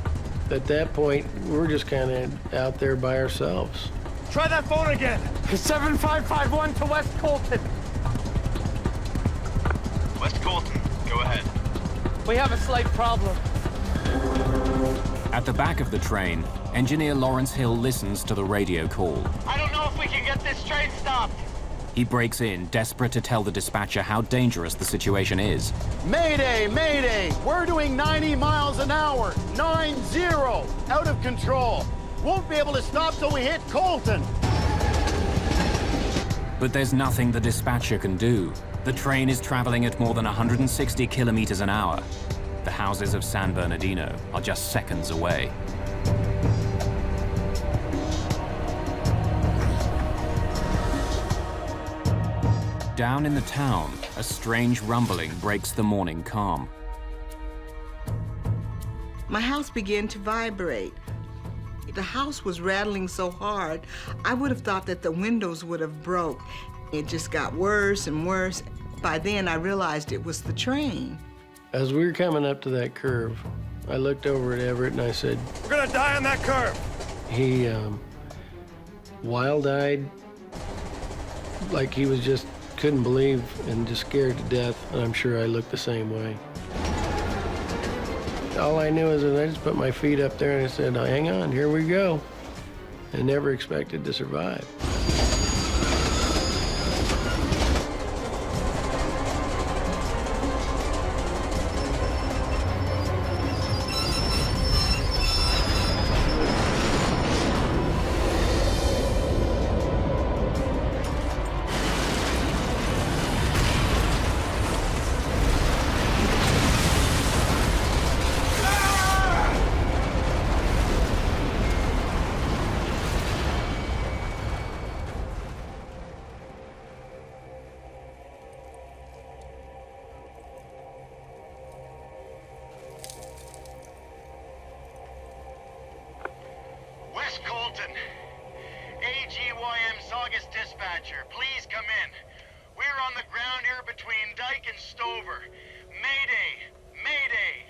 At that point, we're just kind of out there by ourselves. Try that phone again. 7551 to West Colton. West Colton, go ahead. We have a slight problem. At the back of the train, engineer Lawrence Hill listens to the radio call. I don't know if we can get this train stopped. He breaks in, desperate to tell the dispatcher how dangerous the situation is. Mayday, mayday! We're doing 90 miles an hour. 90, out of control. Won't be able to stop till we hit Colton. But there's nothing the dispatcher can do. The train is traveling at more than 160 kilometers an hour. The houses of San Bernardino are just seconds away. Down in the town, a strange rumbling breaks the morning calm. My house began to vibrate. The house was rattling so hard, I would have thought that the windows would have broke. It just got worse and worse. By then, I realized it was the train. As we were coming up to that curve, I looked over at Everett and I said, "We're gonna die on that curve." He wild-eyed, like he was just couldn't believe and just scared to death, and I'm sure I looked the same way. All I knew is that I just put my feet up there and I said, hang on, here we go. I never expected to survive. West Colton. AGYM Saugus dispatcher, please come in. We're on the ground here between Dyke and Stover. Mayday! Mayday!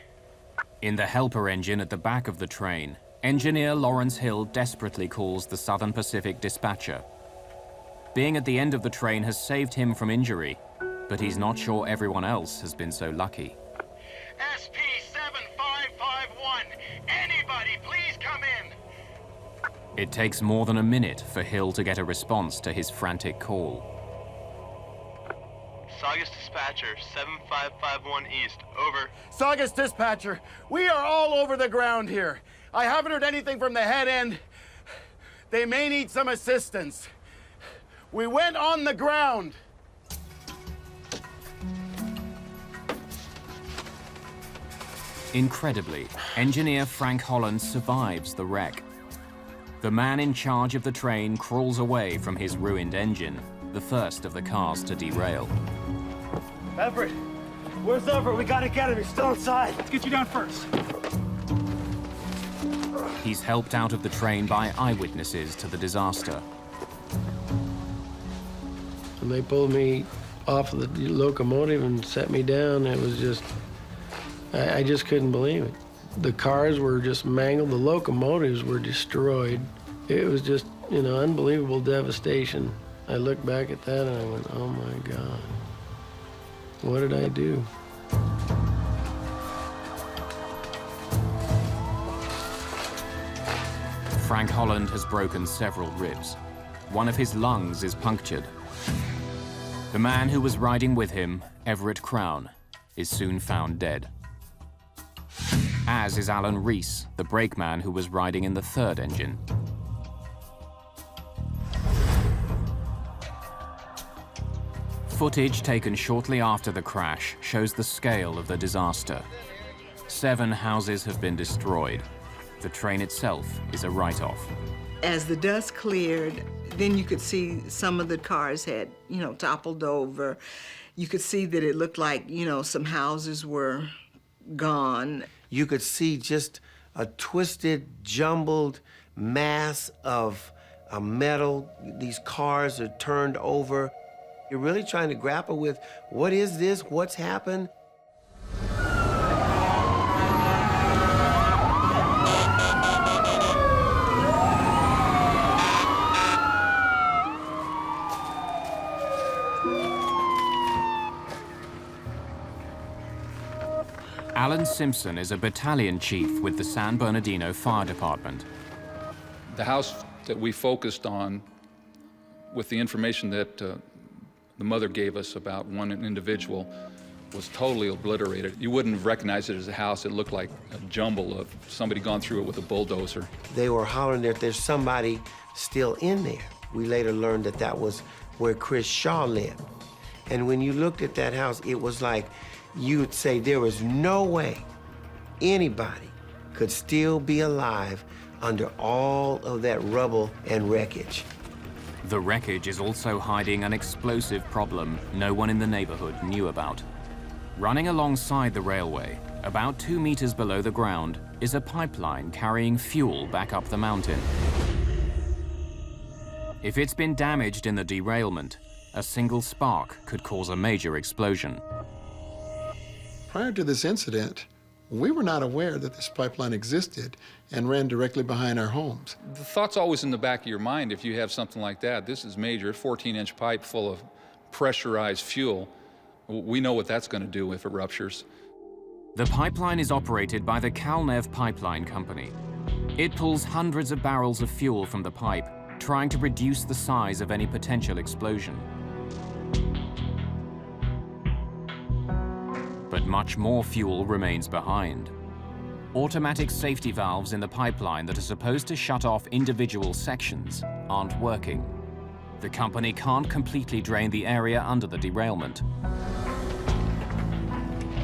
In the helper engine at the back of the train, engineer Lawrence Hill desperately calls the Southern Pacific dispatcher. Being at the end of the train has saved him from injury, but he's not sure everyone else has been so lucky. SP7551, anybody please come in. It takes more than a minute for Hill to get a response to his frantic call. Saugus dispatcher, 7551 East, over. Saugus dispatcher, we are all over the ground here. I haven't heard anything from the head end. They may need some assistance. We went on the ground. Incredibly, engineer Frank Holland survives the wreck. The man in charge of the train crawls away from his ruined engine, the first of the cars to derail. Everett, where's Everett? We gotta get him. He's still inside. Let's get you down first. He's helped out of the train by eyewitnesses to the disaster. When they pulled me off of the locomotive and set me down, it was just, I just couldn't believe it. The cars were just mangled, the locomotives were destroyed. It was just, you know, unbelievable devastation. I look back at that and I went, oh my God, what did I do? Frank Holland has broken several ribs. One of his lungs is punctured. The man who was riding with him, Everett Crown, is soon found dead. As is Alan Reese, the brakeman who was riding in the third engine. Footage taken shortly after the crash shows the scale of the disaster. 7 houses have been destroyed. The train itself is a write-off. As the dust cleared, then you could see some of the cars had, you know, toppled over. You could see that it looked like, you know, some houses were gone. You could see just a twisted, jumbled mass of metal. These cars are turned over. You're really trying to grapple with, what is this? What's happened? Alan Simpson is a battalion chief with the San Bernardino Fire Department. The house that we focused on, with the information that the mother gave us about one individual, was totally obliterated. You wouldn't recognize it as a house. It looked like a jumble of somebody gone through it with a bulldozer. They were hollering that there's somebody still in there. We later learned that that was where Chris Shaw lived. And when you looked at that house, it was like you'd say there was no way anybody could still be alive under all of that rubble and wreckage. The wreckage is also hiding an explosive problem no one in the neighborhood knew about. Running alongside the railway, about 2 meters below the ground, is a pipeline carrying fuel back up the mountain. If it's been damaged in the derailment, a single spark could cause a major explosion. Prior to this incident, we were not aware that this pipeline existed and ran directly behind our homes. The thought's always in the back of your mind if you have something like that. This is major, 14-inch pipe full of pressurized fuel. We know what that's going to do if it ruptures. The pipeline is operated by the Kalnev Pipeline Company. It pulls hundreds of barrels of fuel from the pipe, trying to reduce the size of any potential explosion. But much more fuel remains behind. Automatic safety valves in the pipeline that are supposed to shut off individual sections aren't working. The company can't completely drain the area under the derailment.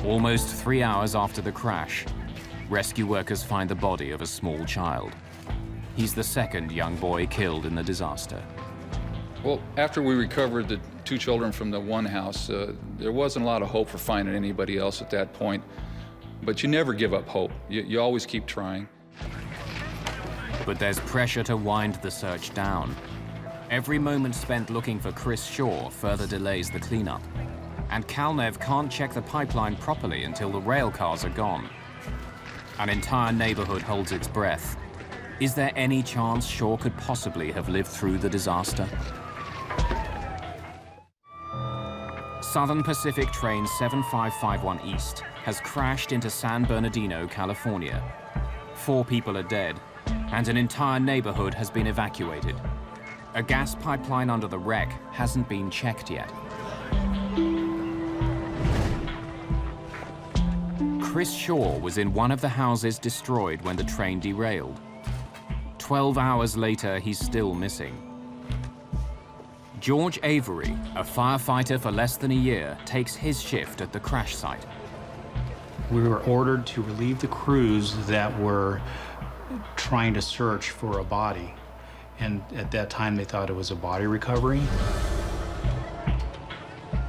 Almost 3 hours after the crash, rescue workers find the body of a small child. He's the second young boy killed in the disaster. Well, after we recovered the 2 children from the one house, there wasn't a lot of hope for finding anybody else at that point. But you never give up hope. You always keep trying. But there's pressure to wind the search down. Every moment spent looking for Chris Shaw further delays the cleanup. And Kalnev can't check the pipeline properly until the rail cars are gone. An entire neighborhood holds its breath. Is there any chance Shaw could possibly have lived through the disaster? Southern Pacific Train 7551 East has crashed into San Bernardino, California. 4 people are dead, and an entire neighborhood has been evacuated. A gas pipeline under the wreck hasn't been checked yet. Chris Shaw was in one of the houses destroyed when the train derailed. 12 hours later, he's still missing. George Avery, a firefighter for less than a year, takes his shift at the crash site. We were ordered to relieve the crews that were trying to search for a body. And at that time, they thought it was a body recovery.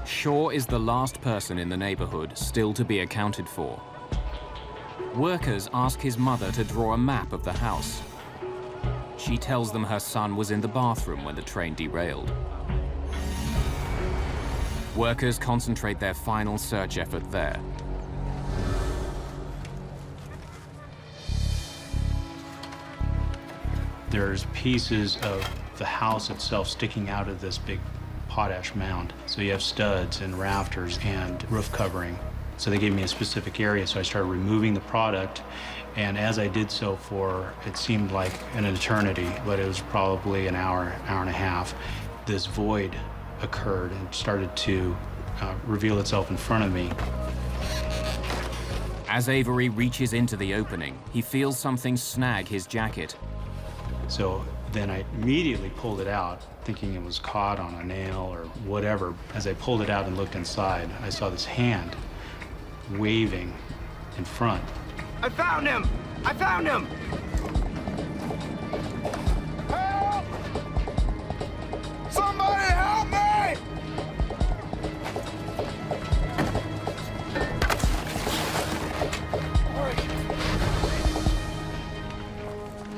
Shaw is the last person in the neighborhood still to be accounted for. Workers ask his mother to draw a map of the house. She tells them her son was in the bathroom when the train derailed. Workers concentrate their final search effort there. There's pieces of the house itself sticking out of this big potash mound. So you have studs and rafters and roof covering. So they gave me a specific area, so I started removing the product. And as I did so for, it seemed like an eternity, but it was probably an hour, hour and a half, this void occurred and started to reveal itself in front of me. As Avery reaches into the opening, he feels something snag his jacket. So then I immediately pulled it out, thinking it was caught on a nail or whatever. As I pulled it out and looked inside, I saw this hand waving in front. I found him! I found him! Help! Somebody help me!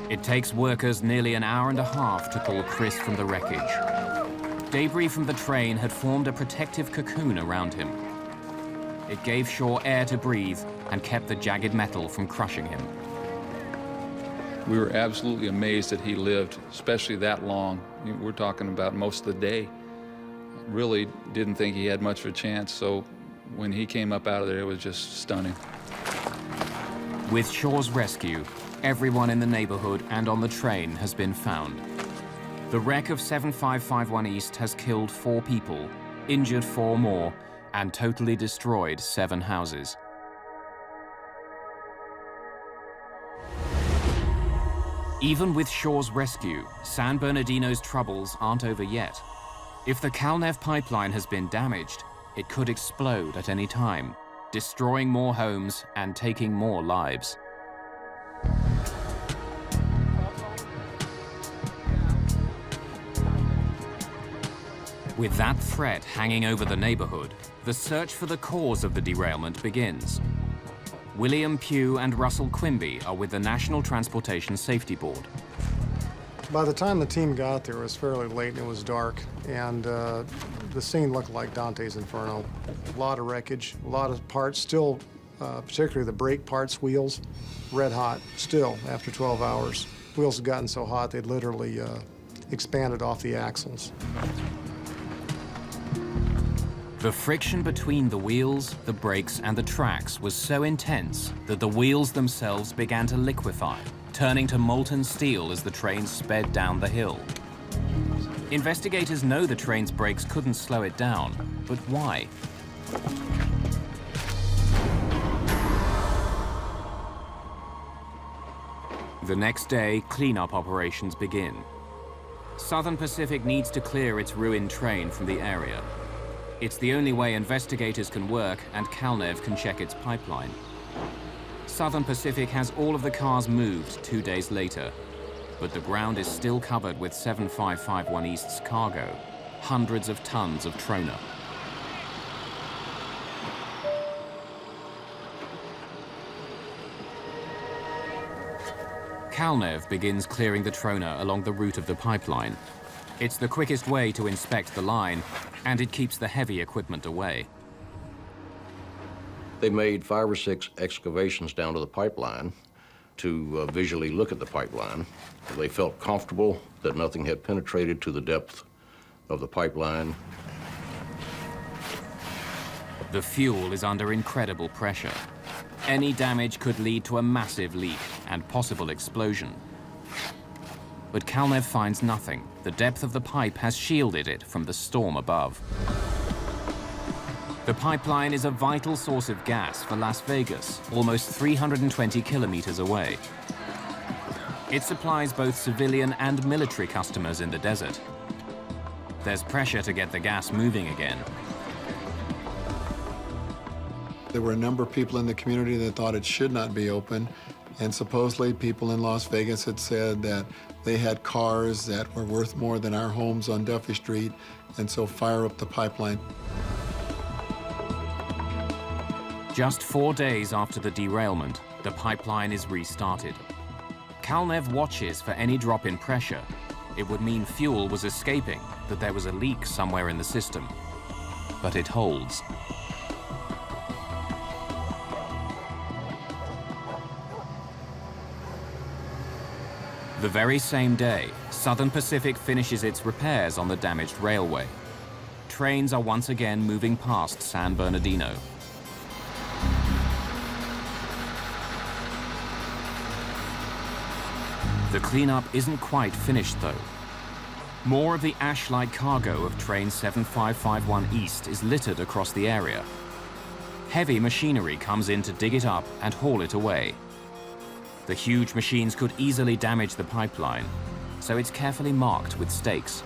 It takes workers nearly an hour and a half to pull Chris from the wreckage. Debris from the train had formed a protective cocoon around him. It gave Shaw air to breathe and kept the jagged metal from crushing him. We were absolutely amazed that he lived, especially that long. We're talking about most of the day. Really didn't think he had much of a chance, so when he came up out of there, it was just stunning. With Shaw's rescue, everyone in the neighborhood and on the train has been found. The wreck of 7551 East has killed 4 people, injured 4 more, and totally destroyed 7 houses. Even with Shaw's rescue, San Bernardino's troubles aren't over yet. If the Calnev pipeline has been damaged, it could explode at any time, destroying more homes and taking more lives. With that threat hanging over the neighborhood, the search for the cause of the derailment begins. William Pugh and Russell Quimby are with the National Transportation Safety Board. By the time the team got there, it was fairly late and it was dark, and the scene looked like Dante's Inferno. A lot of wreckage, a lot of parts still, particularly the brake parts, wheels, red hot, still after 12 hours. Wheels had gotten so hot they'd literally expanded off the axles. The friction between the wheels, the brakes, and the tracks was so intense that the wheels themselves began to liquefy, turning to molten steel as the train sped down the hill. Investigators know the train's brakes couldn't slow it down, but why? The next day, cleanup operations begin. Southern Pacific needs to clear its ruined train from the area. It's the only way investigators can work and Calnev can check its pipeline. Southern Pacific has all of the cars moved 2 days later, but the ground is still covered with 7551 East's cargo, hundreds of tons of trona. Calnev begins clearing the trona along the route of the pipeline. It's the quickest way to inspect the line, and it keeps the heavy equipment away. They made 5 or 6 excavations down to the pipeline to visually look at the pipeline. They felt comfortable that nothing had penetrated to the depth of the pipeline. The fuel is under incredible pressure. Any damage could lead to a massive leak and possible explosion. But Calnev finds nothing. The depth of the pipe has shielded it from the storm above. The pipeline is a vital source of gas for Las Vegas, almost 320 kilometers away. It supplies both civilian and military customers in the desert. There's pressure to get the gas moving again. There were a number of people in the community that thought it should not be open, and supposedly people in Las Vegas had said that they had cars that were worth more than our homes on Duffy Street, and so fire up the pipeline. Just 4 days after the derailment, the pipeline is restarted. Calnev watches for any drop in pressure. It would mean fuel was escaping, that there was a leak somewhere in the system. but it holds. The very same day, Southern Pacific finishes its repairs on the damaged railway. Trains are once again moving past San Bernardino. The cleanup isn't quite finished, though. More of the ash-like cargo of train 7551 East is littered across the area. Heavy machinery comes in to dig it up and haul it away. The huge machines could easily damage the pipeline, so it's carefully marked with stakes.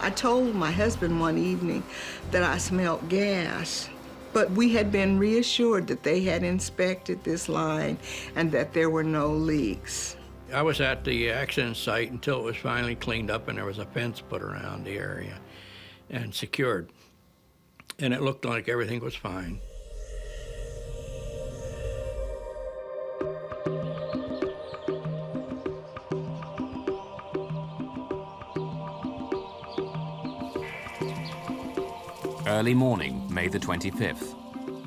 I told my husband one evening that I smelled gas, but we had been reassured that they had inspected this line and that there were no leaks. I was at the accident site until it was finally cleaned up and there was a fence put around the area and secured. And it looked like everything was fine. Early morning, May the 25th.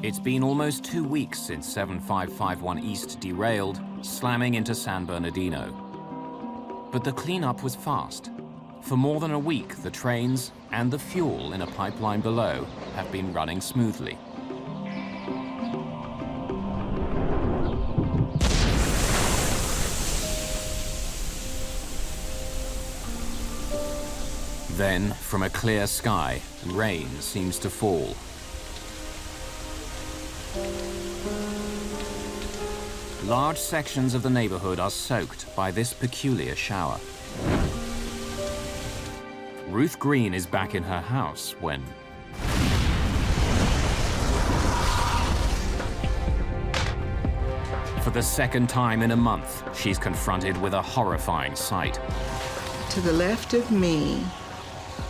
It's been almost 2 weeks since 7551 East derailed, slamming into San Bernardino. But the cleanup was fast. For more than a week, the trains and the fuel in a pipeline below have been running smoothly. Then, from a clear sky, rain seems to fall. Large sections of the neighborhood are soaked by this peculiar shower. Ruth Green is back in her house when for the second time in a month, she's confronted with a horrifying sight. To the left of me,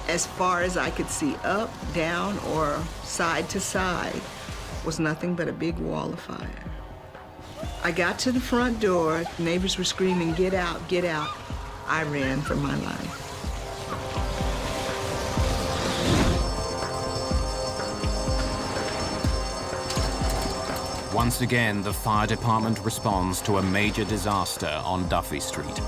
as far as I could see up, down, or side to side, was nothing but a big wall of fire. I got to the front door, neighbors were screaming, "Get out, get out." I ran for my life. Once again, the fire department responds to a major disaster on Duffy Street.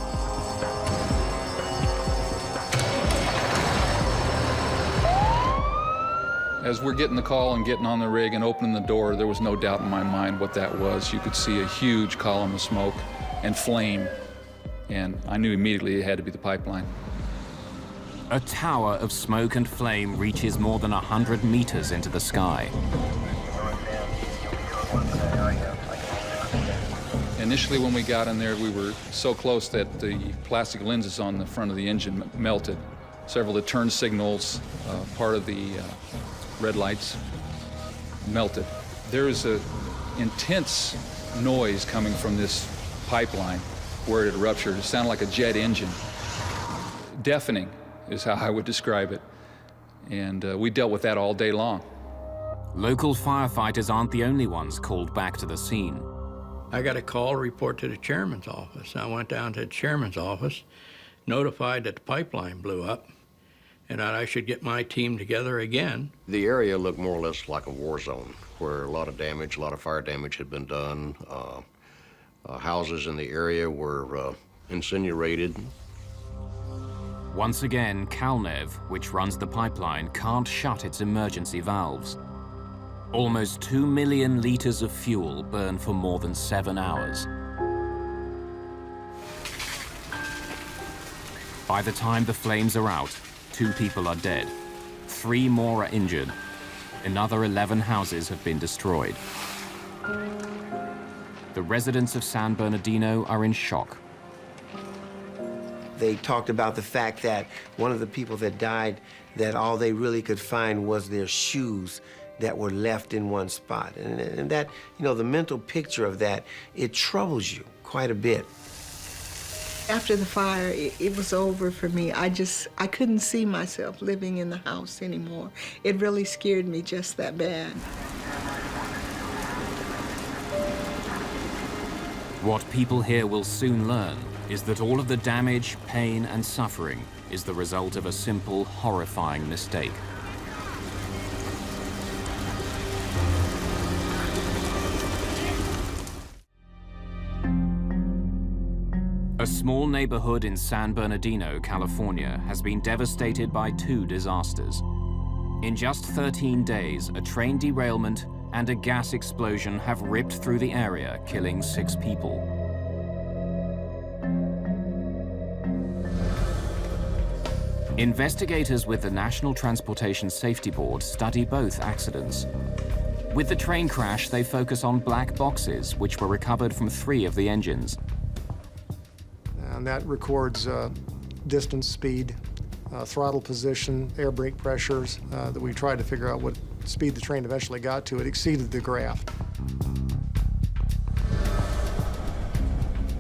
As we're getting the call and getting on the rig and opening the door, there was no doubt in my mind what that was. You could see a huge column of smoke and flame, and I knew immediately it had to be the pipeline. A tower of smoke and flame reaches more than 100 meters into the sky. Initially, when we got in there, we were so close that the plastic lenses on the front of the engine melted. Several of the turn signals, part of the red lights, melted. There is an intense noise coming from this pipeline where it had ruptured. It sounded like a jet engine. Deafening is how I would describe it. And we dealt with that all day long. Local firefighters aren't the only ones called back to the scene. I got a call, report to the chairman's office. I went down to the chairman's office, notified that the pipeline blew up, and that I should get my team together again. The area looked more or less like a war zone, where a lot of damage, a lot of fire damage had been done. Houses in the area were incinerated. Once again, Calnev, which runs the pipeline, can't shut its emergency valves. Almost 2 million liters of fuel burn for more than 7 hours. By the time the flames are out, 2 people are dead. 3 more are injured. Another 11 houses have been destroyed. The residents of San Bernardino are in shock. They talked about the fact that one of the people that died, that all they really could find was their shoes that were left in one spot. And that, you know, the mental picture of that, it troubles you quite a bit. After the fire, it was over for me. I couldn't see myself living in the house anymore. It really scared me just that bad. What people here will soon learn is that all of the damage, pain, and suffering is the result of a simple, horrifying mistake. A small neighborhood in San Bernardino, California, has been devastated by 2 disasters. In just 13 days, a train derailment and a gas explosion have ripped through the area, killing 6 people. Investigators with the National Transportation Safety Board study both accidents. With the train crash, they focus on black boxes, which were recovered from 3 of the engines. And that records distance, speed, throttle position, air brake pressures that we tried to figure out what speed the train eventually got to. It exceeded the graph.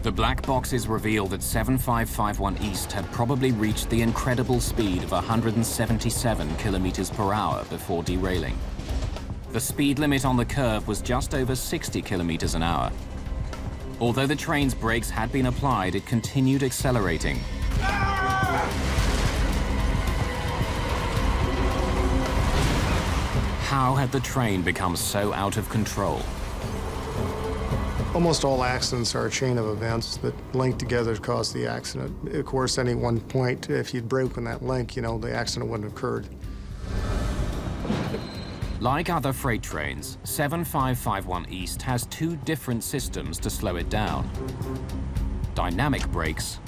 The black boxes reveal that 7551 East had probably reached the incredible speed of 177 kilometers per hour before derailing. The speed limit on the curve was just over 60 kilometers an hour. Although the train's brakes had been applied, it continued accelerating. How had the train become so out of control? Almost all accidents are a chain of events that link together to cause the accident. Of course, any one point, if you'd broken that link, the accident wouldn't have occurred. Like other freight trains, 7551 East has 2 different systems to slow it down: dynamic brakes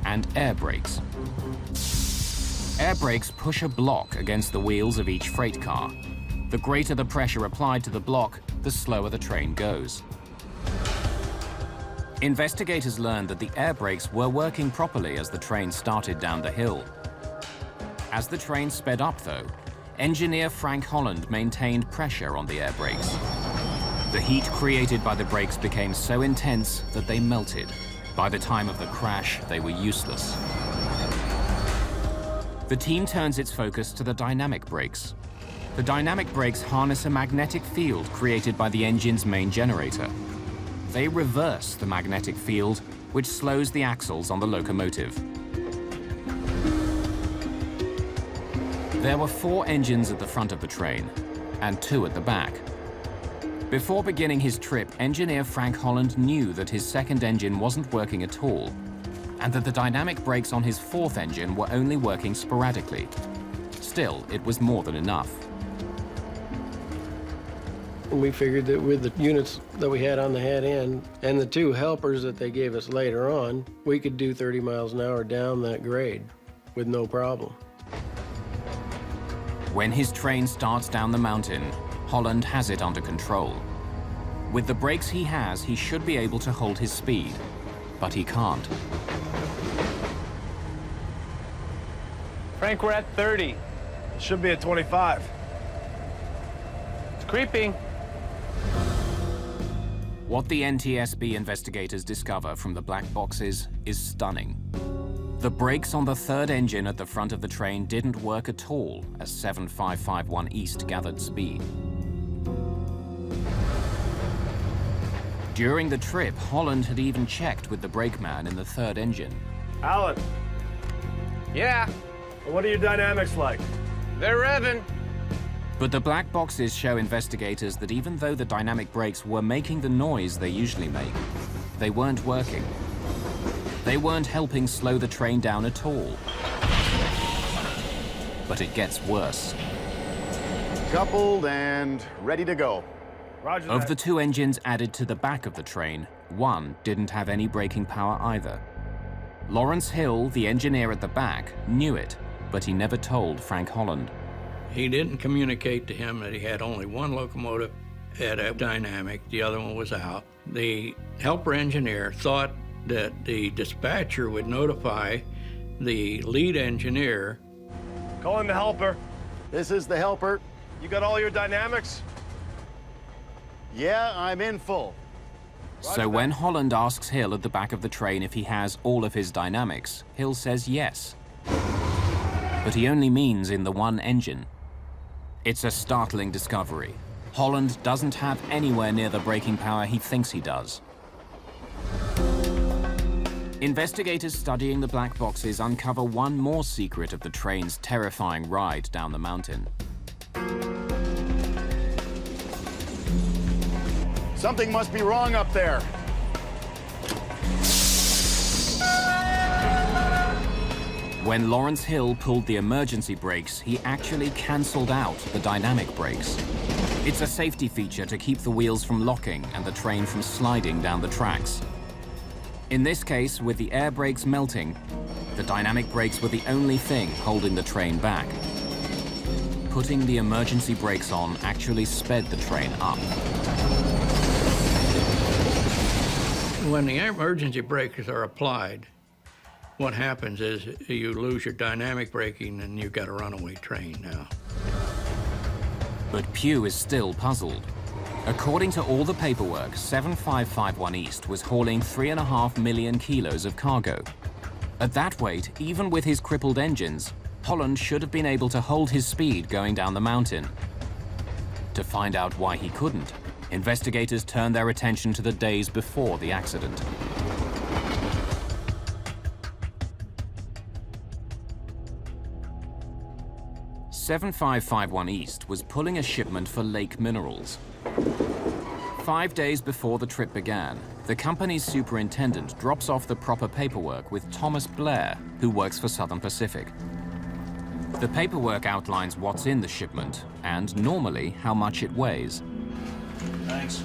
and air brakes. Air brakes push a block against the wheels of each freight car. The greater the pressure applied to the block, the slower the train goes. Investigators learned that the air brakes were working properly as the train started down the hill. As the train sped up, though, engineer Frank Holland maintained pressure on the air brakes. The heat created by the brakes became so intense that they melted. By the time of the crash, they were useless. The team turns its focus to the dynamic brakes. The dynamic brakes harness a magnetic field created by the engine's main generator. They reverse the magnetic field, which slows the axles on the locomotive. There were 4 engines at the front of the train and 2 at the back. Before beginning his trip, engineer Frank Holland knew that his second engine wasn't working at all, and that the dynamic brakes on his 4th engine were only working sporadically. Still, it was more than enough. We figured that with the units that we had on the head end and the 2 helpers that they gave us later on, we could do 30 miles an hour down that grade with no problem. When his train starts down the mountain, Holland has it under control. With the brakes he has, he should be able to hold his speed, but he can't. Frank, we're at 30. It should be at 25. It's creeping. What the NTSB investigators discover from the black boxes is stunning. The brakes on the 3rd engine at the front of the train didn't work at all as 7551 East gathered speed. During the trip, Holland had even checked with the brakeman in the 3rd engine. Alan. Yeah? What are your dynamics like? They're revving. But the black boxes show investigators that even though the dynamic brakes were making the noise they usually make, they weren't working. They weren't helping slow the train down at all. But it gets worse. Coupled and ready to go. Roger Of that. the 2 engines added to the back of the train, 1 didn't have any braking power either. Lawrence Hill, the engineer at the back, knew it, but he never told Frank Holland. He didn't communicate to him that he had only 1 locomotive at a dynamic, the other one was out. The helper engineer thought that the dispatcher would notify the lead engineer. Call in the helper. This is the helper. You got all your dynamics? Yeah, I'm in full. So when Holland asks Hill at the back of the train if he has all of his dynamics, Hill says yes. But he only means in the 1 engine. It's a startling discovery. Holland doesn't have anywhere near the braking power he thinks he does. Investigators studying the black boxes uncover one more secret of the train's terrifying ride down the mountain. Something must be wrong up there. When Lawrence Hill pulled the emergency brakes, he actually canceled out the dynamic brakes. It's a safety feature to keep the wheels from locking and the train from sliding down the tracks. In this case, with the air brakes melting, the dynamic brakes were the only thing holding the train back. Putting the emergency brakes on actually sped the train up. When the emergency brakes are applied, what happens is you lose your dynamic braking and you've got a runaway train now. But Pugh is still puzzled. According to all the paperwork, 7551 East was hauling 3.5 million kilos of cargo. At that weight, even with his crippled engines, Holland should have been able to hold his speed going down the mountain. To find out why he couldn't, investigators turned their attention to the days before the accident. "7551 East was pulling a shipment for Lake Minerals. 5 days before the trip began, the company's superintendent drops off the proper paperwork with Thomas Blair, who works for Southern Pacific. The paperwork outlines what's in the shipment and, normally, how much it weighs. Thanks.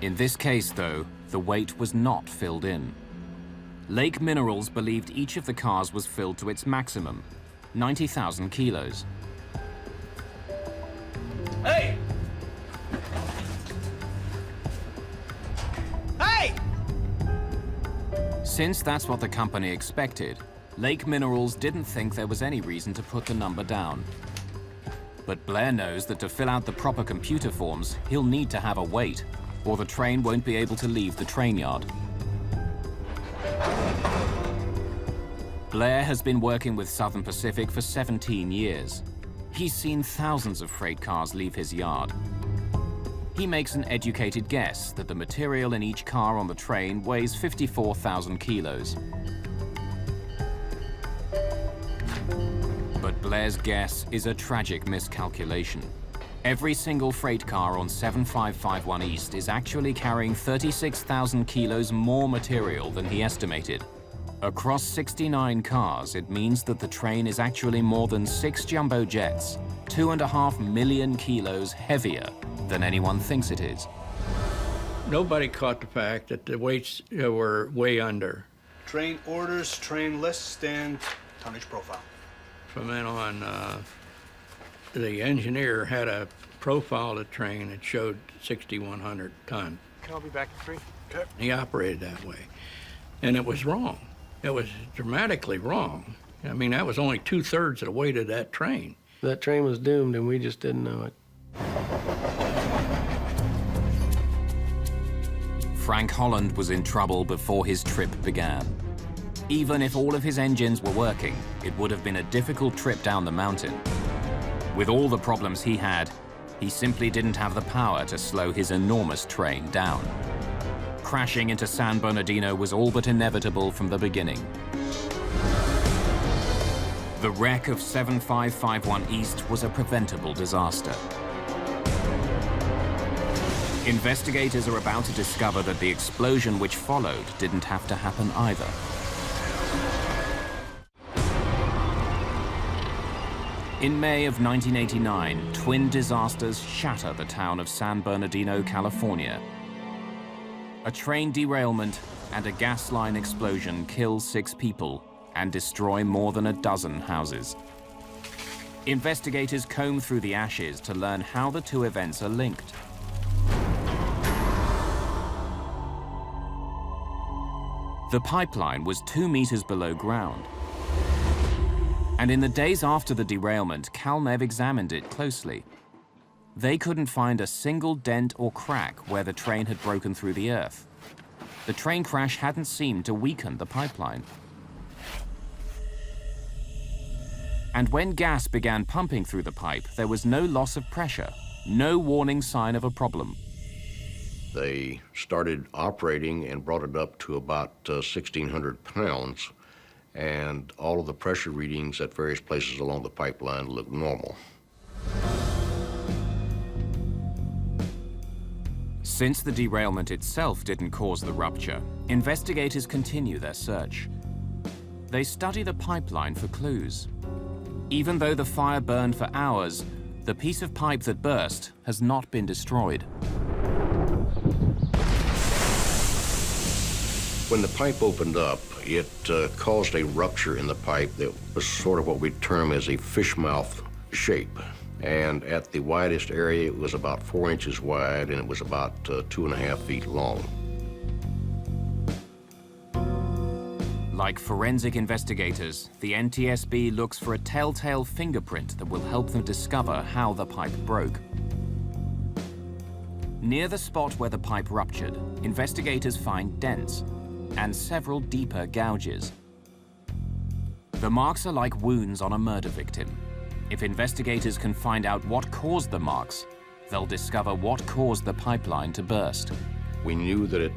In this case, though, the weight was not filled in. Lake Minerals believed each of the cars was filled to its maximum, 90,000 kilos. Hey! Hey! Since that's what the company expected, Lake Minerals didn't think there was any reason to put the number down. But Blair knows that to fill out the proper computer forms, he'll need to have a weight, or the train won't be able to leave the train yard. Blair has been working with Southern Pacific for 17 years. He's seen thousands of freight cars leave his yard. He makes an educated guess that the material in each car on the train weighs 54,000 kilos. But Blair's guess is a tragic miscalculation. Every single freight car on 7551 East is actually carrying 36,000 kilos more material than he estimated. Across 69 cars, it means that the train is actually more than 6 jumbo jets, 2.5 million kilos heavier than anyone thinks it is. Nobody caught the fact that the weights were way under. Train orders, train lists, and tonnage profile. From then on, the engineer had a profile of the train that showed 6,100 ton. I'll be back in 3. Okay. He operated that way, and it was wrong. It was dramatically wrong. I mean, that was only 2/3 of the weight of that train. That train was doomed, and we just didn't know it. Frank Holland was in trouble before his trip began. Even if all of his engines were working, it would have been a difficult trip down the mountain. With all the problems he had, he simply didn't have the power to slow his enormous train down. Crashing into San Bernardino was all but inevitable from the beginning. The wreck of 7551 East was a preventable disaster. Investigators are about to discover that the explosion which followed didn't have to happen either. In May of 1989, twin disasters shatter the town of San Bernardino, California. A train derailment and a gas line explosion kill 6 people and destroy more than a dozen houses. Investigators comb through the ashes to learn how the two events are linked. The pipeline was 2 meters below ground. And in the days after the derailment, CalNev examined it closely. They couldn't find a single dent or crack where the train had broken through the earth. The train crash hadn't seemed to weaken the pipeline. And when gas began pumping through the pipe, there was no loss of pressure, no warning sign of a problem. They started operating and brought it up to about 1,600 pounds, and all of the pressure readings at various places along the pipeline looked normal. Since the derailment itself didn't cause the rupture, investigators continue their search. They study the pipeline for clues. Even though the fire burned for hours, the piece of pipe that burst has not been destroyed. When the pipe opened up, it caused a rupture in the pipe that was sort of what we term as a fish mouth shape. And at the widest area, it was about 4 inches wide, and it was about 2.5 feet long. Like forensic investigators, the NTSB looks for a telltale fingerprint that will help them discover how the pipe broke. Near the spot where the pipe ruptured, investigators find dents and several deeper gouges. The marks are like wounds on a murder victim. If investigators can find out what caused the marks, they'll discover what caused the pipeline to burst. We knew that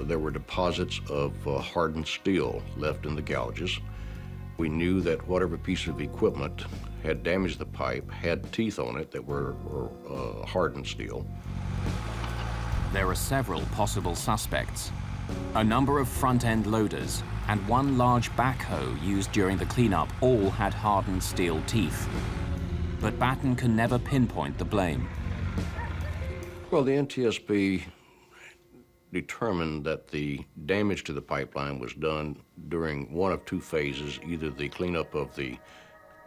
there were deposits of hardened steel left in the gouges. We knew that whatever piece of equipment had damaged the pipe had teeth on it that were hardened steel. There are several possible suspects. A number of front-end loaders and one large backhoe used during the cleanup all had hardened steel teeth. But Batten can never pinpoint the blame. Well, the NTSB determined that the damage to the pipeline was done during one of two phases, either the cleanup of the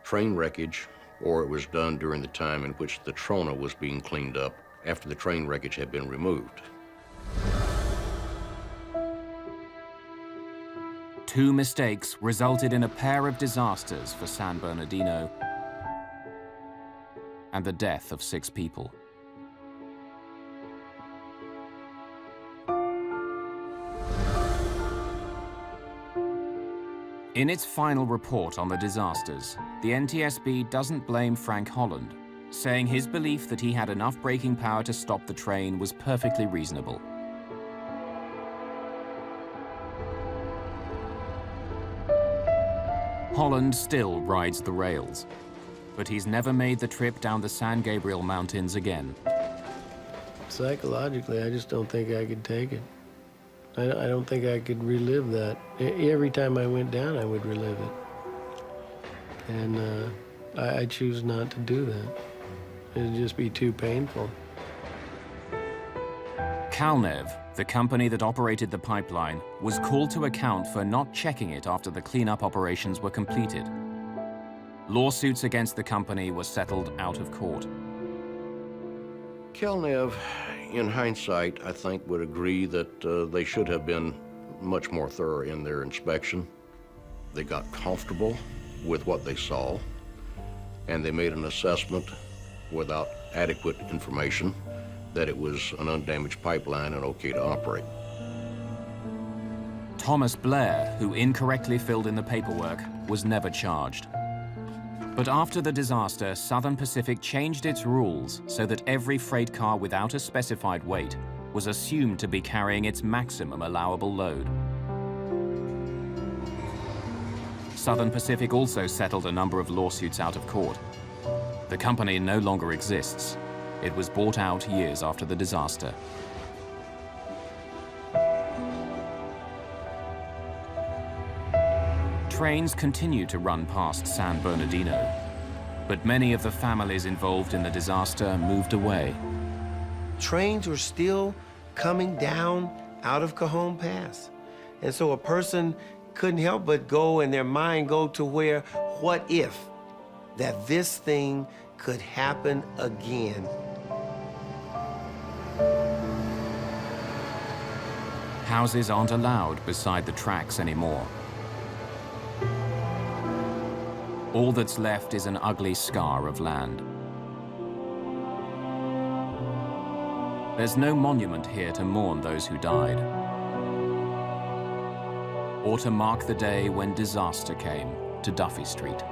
train wreckage or it was done during the time in which the trona was being cleaned up after the train wreckage had been removed. Two mistakes resulted in a pair of disasters for San Bernardino and the death of 6 people. In its final report on the disasters, the NTSB doesn't blame Frank Holland, saying his belief that he had enough braking power to stop the train was perfectly reasonable. Holland still rides the rails, but he's never made the trip down the San Gabriel Mountains again. Psychologically, I just don't think I could take it. I don't think I could relive that. Every time I went down, I would relive it. And I choose not to do that. It'd just be too painful. Calnev, the company that operated the pipeline, was called to account for not checking it after the cleanup operations were completed. Lawsuits against the company were settled out of court. Calnev, in hindsight, I think would agree that they should have been much more thorough in their inspection. They got comfortable with what they saw, and they made an assessment without adequate information that it was an undamaged pipeline and okay to operate. Thomas Blair, who incorrectly filled in the paperwork, was never charged. But after the disaster, Southern Pacific changed its rules so that every freight car without a specified weight was assumed to be carrying its maximum allowable load. Southern Pacific also settled a number of lawsuits out of court. The company no longer exists. It was bought out years after the disaster. Trains continue to run past San Bernardino, but many of the families involved in the disaster moved away. Trains were still coming down out of Cajon Pass. And so a person couldn't help but go in their mind go to where, what if that this thing could happen again? Houses aren't allowed beside the tracks anymore. All that's left is an ugly scar of land. There's no monument here to mourn those who died, or to mark the day when disaster came to Duffy Street.